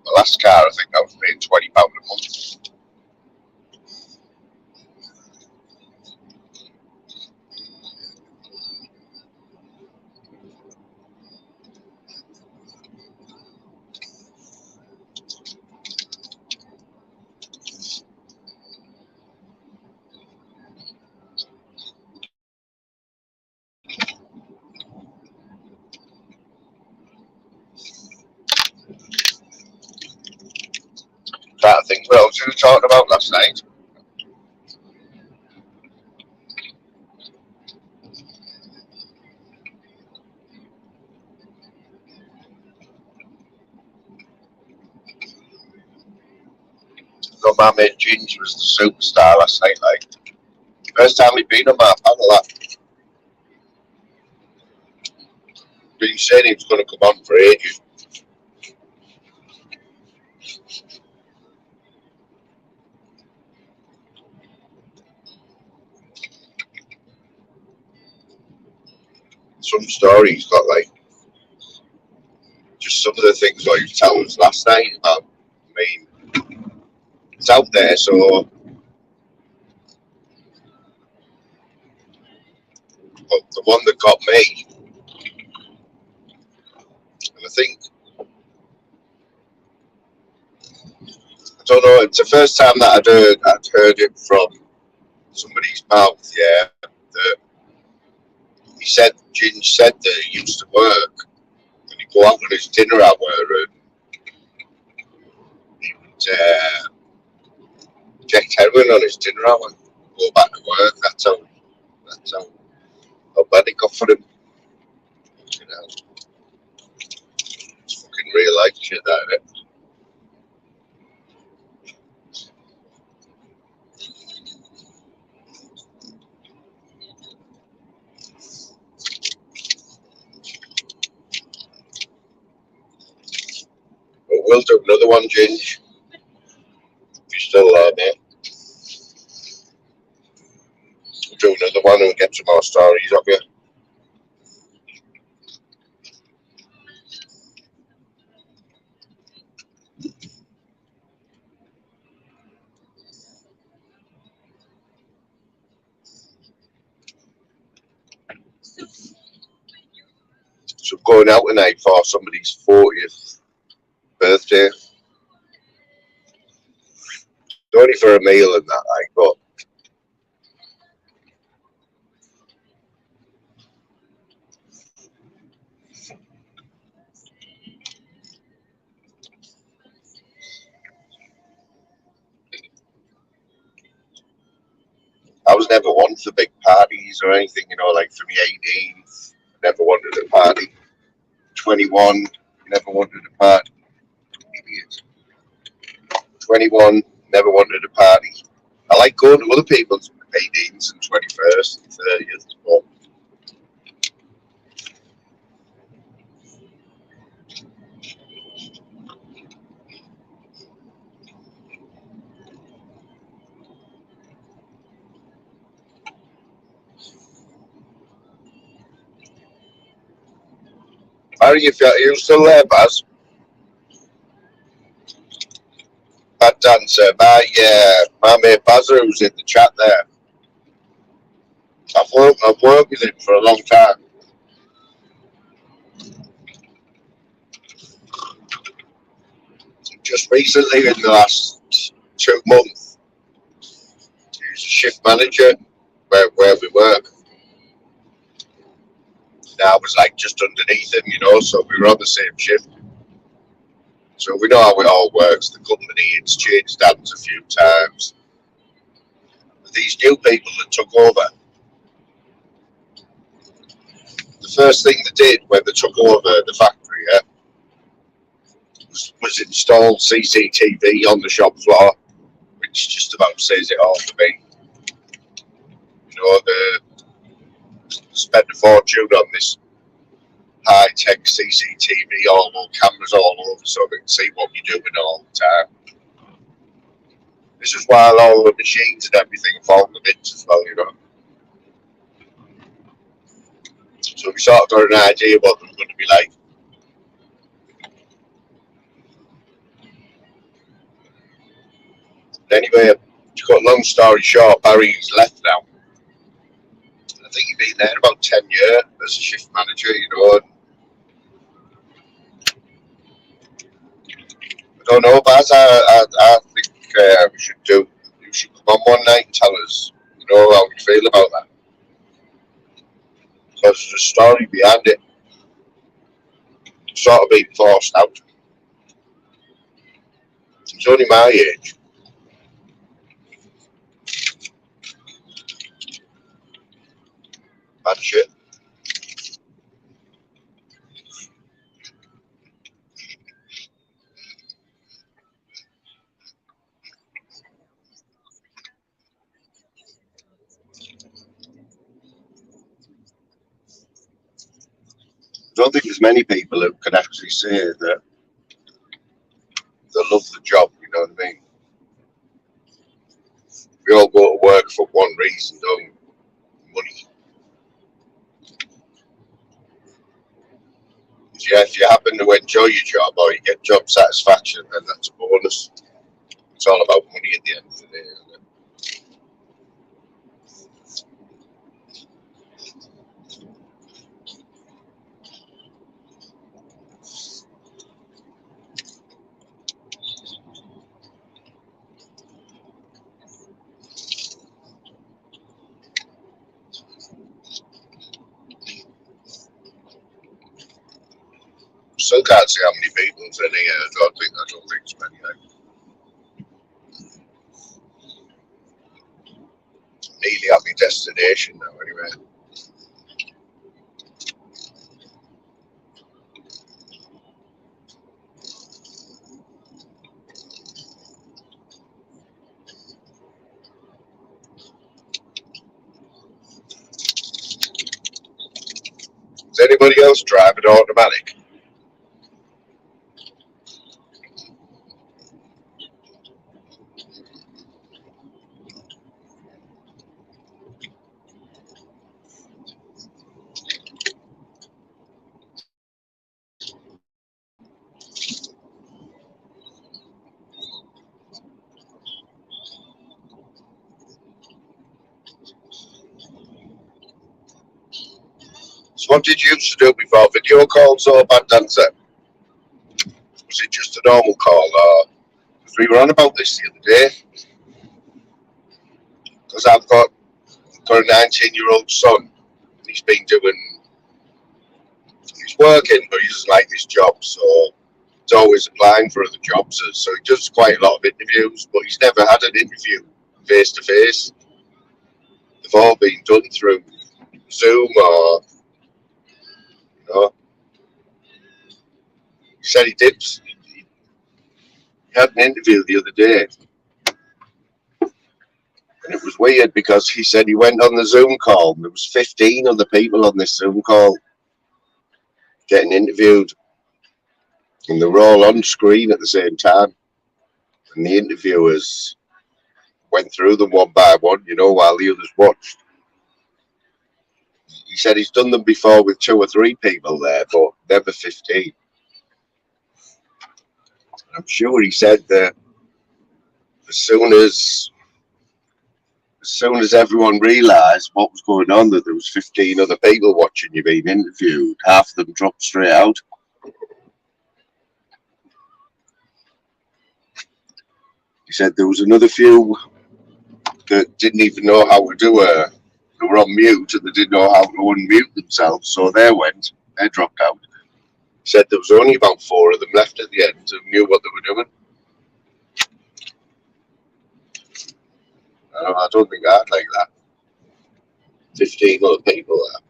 the last car, I think I was paying £20 a month. Trying to think what else we were talking about last night. So my mate Ginge was the superstar last night, like. First time he'd been on my panel, that. But he said he was going to come on for ages. Some story he's got, like, just some of the things that he was telling us last night about. I mean, it's out there, so. But the one that got me, and I think, I don't know, it's the first time that I'd heard it from somebody's mouth, yeah. That he said, Ginge said that he used to work and he'd go out on his dinner hour and he would inject heroin on his dinner hour and go back to work. That's how bad it got for him. You know, it's fucking real life shit, that, isn't it? But we'll do another one, Ginge, if you're still there, mate. We'll do another one and get some more stories of you. So I'm going out tonight for somebody's 40th birthday. Only for a meal and that, like, but I was never one for big parties or anything, you know, like for me 18th, never wanted a party. 21, never wanted a party. 21, never wanted a party. I like going to other people's 18th and 21st and 30th, but Barry, if you're still there, Baz, bad dancer. My mate Bazza, who's in the chat there. I've worked with him for a long time. Just recently, in the last 2 months, he's a shift manager where we work. Now I was like just underneath him, so we were on the same shift. So we know how it all works. The company, it's changed hands a few times. These new people that took over, the first thing they did when they took over the factory, was install CCTV on the shop floor, which just about says it all for me. They spent a fortune on this high-tech CCTV, all cameras all over, so they can see what you're doing all the time. This is while all the machines and everything fall in the bits as well, So we sort of got an idea what they were going to be like. Anyway, to cut a long story short, Barry's left now. I think he's been there about 10 years as a shift manager, I don't know, Baz, I think you should come on one night and tell us, how you feel about that. Because there's a story behind it. Sort of being forced out. He's only my age. Bad shit. I don't think there's many people who can actually say that they love the job, you know what I mean? We all go to work for one reason, don't we? Money. Yeah, if you happen to enjoy your job or you get job satisfaction, then that's a bonus. It's all about money at the end of the day, isn't it? Still can't see how many people's in here. I don't think it's many. Nearly at my destination now, anyway. Is anybody else driving automatic? So what did you used to do before video calls or bad dancer? Was it just a normal call or? Because we were on about this the other day. Because I've got a 19-year-old son. He's working, but he doesn't like this job, so he's always applying for other jobs. So he does quite a lot of interviews, but he's never had an interview face to face. They've all been done through Zoom or, he said he did. He had an interview the other day, and it was weird because he said he went on the Zoom call and there was 15 other people on this Zoom call getting interviewed, and they were all on screen at the same time, and the interviewers went through them one by one, while the others watched. He He said he's done them before with 2 or 3 people there, but never 15. I'm sure he said that as soon as everyone realised what was going on, that there was 15 other people watching you being interviewed, half of them dropped straight out. He said there was another few that didn't even know how to do they were on mute and they didn't know how to unmute themselves, so they dropped out. He said there was only about 4 of them left at the end who knew what they were doing. I don't think I'd like that. 15 other people there.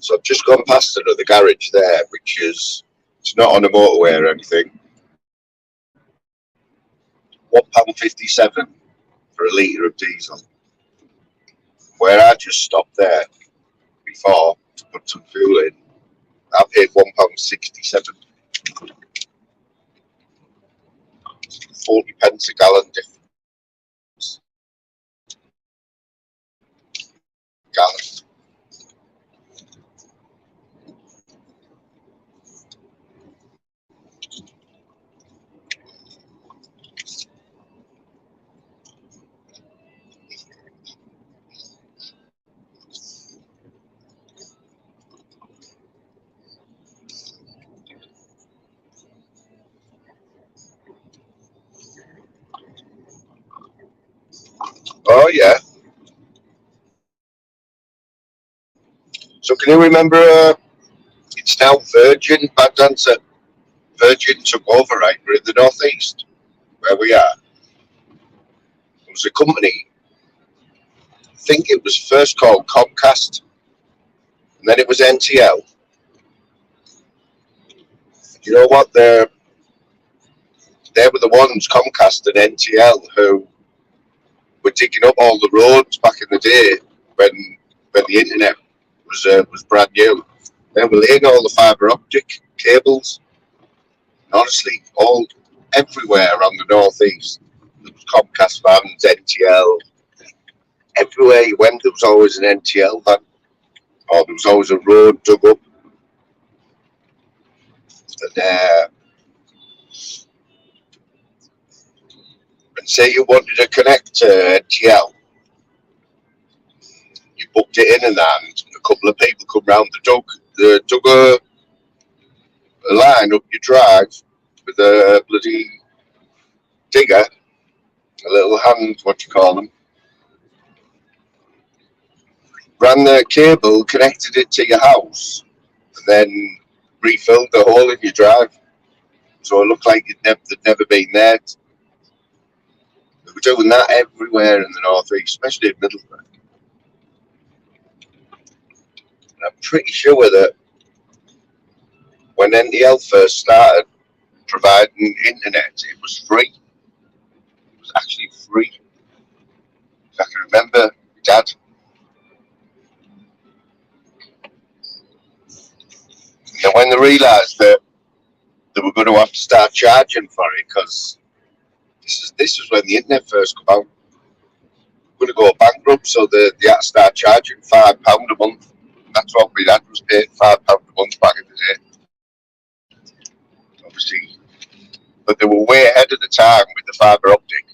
So I've just gone past another garage there, which is, it's not on a motorway or anything. £1.57 for a litre of diesel. Where I just stopped there before to put some fuel in, I paid £1.67. 40 pence a gallon difference. Gallon. Oh yeah. So can you remember? It's now Virgin. Bad answer. Virgin took over, right? We're in the northeast, where we are. It was a company. I think it was first called Comcast, and then it was NTL. You know what? They were the ones, Comcast and NTL, who were digging up all the roads back in the day when the internet was brand new. They were laying all the fibre optic cables. Honestly, all everywhere around the northeast, there was Comcast vans, NTL. Everywhere you went, there was always an NTL van, or there was always a road dug up. And say you wanted to connect to NTL, you booked it in, and a couple of people come round the dug a line up your drive with a bloody digger, a little hand, what you call them, ran the cable, connected it to your house, and then refilled the hole in your drive, so it looked like they'd never been there. They were doing that everywhere in the northeast, especially in Middlesbrough. And I'm pretty sure that when NTL first started providing internet, it was free. It was actually free. I can remember Dad. And when they realised that they were going to have to start charging for it, because this was when the internet first came out, going to go bankrupt, so they had to start charging £5 a month. That's what my dad was paying, £5 a month back in the day. Obviously, but they were way ahead of the time with the fibre optic.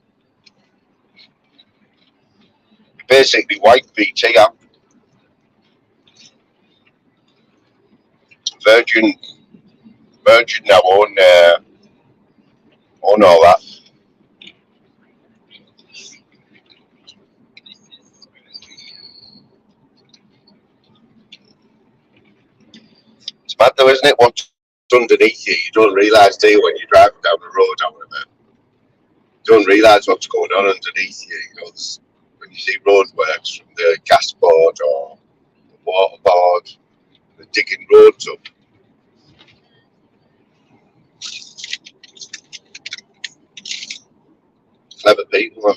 Basically, white BT out. Virgin now own all that. It's bad though, isn't it? What's underneath you, you don't realise, do you, when you're driving down the road, however. You don't realise what's going on underneath you. You know, when you see roadworks from the gas board or the water board, they're digging roads up. Clever people, huh?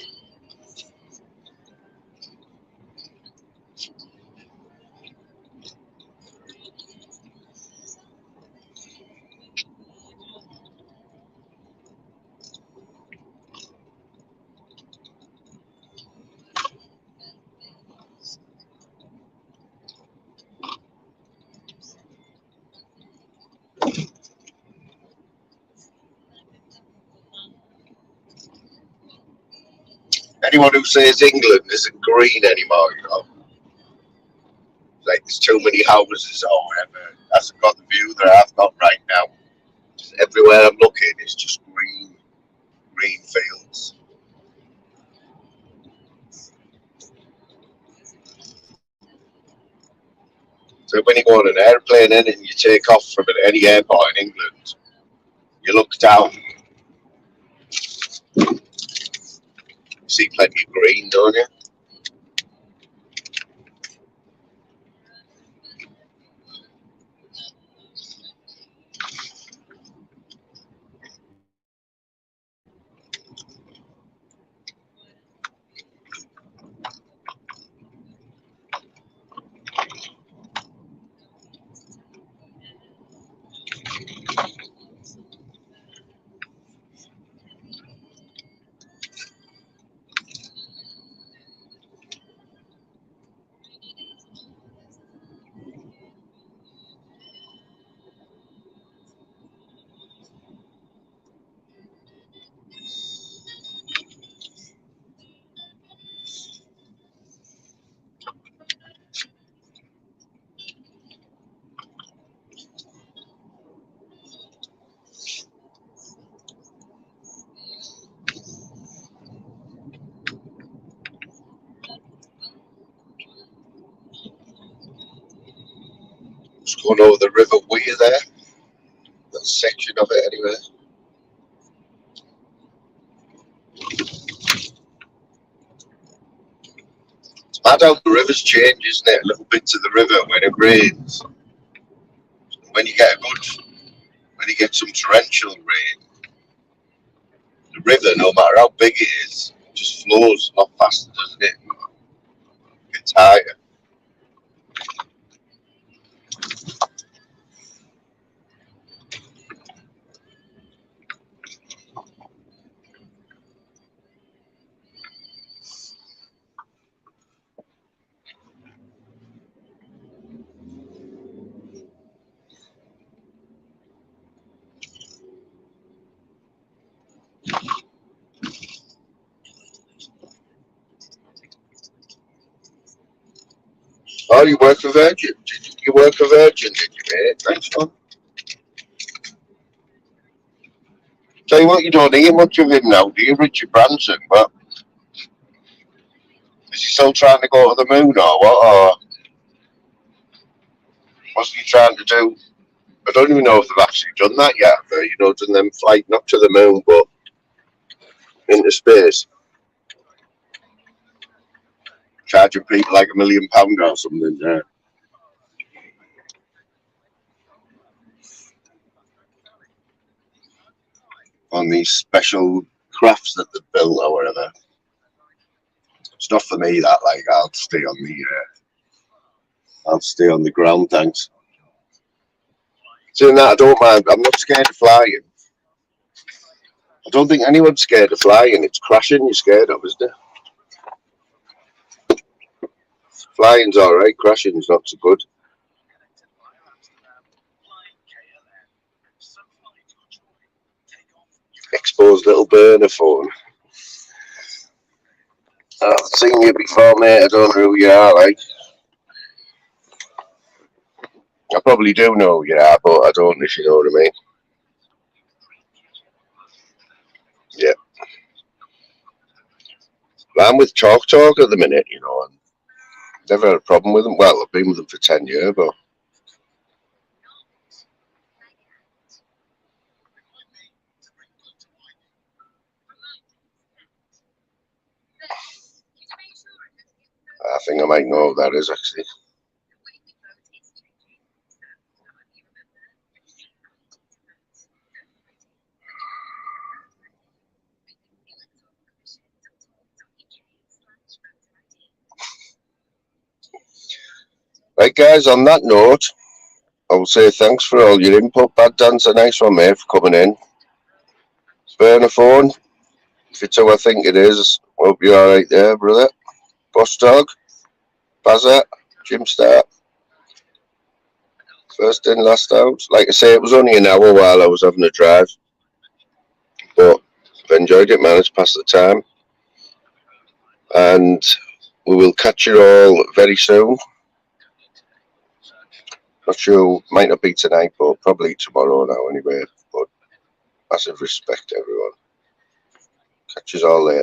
Anyone who says England isn't green anymore, you know, like there's too many houses or whatever, hasn't got the view that I've got right now. Just everywhere I'm looking, it's just green fields. So when you go on an airplane in and you take off from any airport in England, you look down, you see plenty of green, don't you? Just going over the River Weir there, that section of it anyway. It's mad how the rivers change, isn't it? Little bits of the river when it rains. When you get when you get some torrential rain, the river, no matter how big it is, just flows a lot faster, doesn't it? It gets higher. Oh, you work for Virgin? You work for Virgin, did you, mate? Nice one. Tell you what, you don't hear much of him now, do you, Richard Branson? But is he still trying to go to the moon or what? Or what's he trying to do? I don't even know if they've actually done that yet. You know, done them flight not to the moon, but into space. Charging people like £1 million or something. Yeah. On these special crafts that they've built or whatever. It's not for me that. Like I'll stay on the ground. Thanks. Saying that, I don't mind. I'm not scared of flying. I don't think anyone's scared of flying. It's crashing you're scared of, isn't it? Flying's all right. Crashing's not so good. Exposed little burner phone. I've seen you before, mate. I don't know who you are, like. I probably do know who you are, but I don't, if you know what I mean. Yeah. I'm with Talk Talk at the minute, you know, and never had a problem with them. Well, I've been with them for 10 years, but I think I might know who that is, actually. Right, guys, on that note, I will say thanks for all your input. Bad Dancer, nice one, mate, for coming in. Burner phone, if it's who I think it is, hope you're alright there, brother. Boss Dog, Bazza, Jim Star. First in, last out. Like I say, it was only an hour while I was having a drive. But I've enjoyed it, man. It's past the time. and we will catch you all very soon. Not sure, might not be tonight, but probably tomorrow now anyway. But massive respect, everyone. Catch you all later.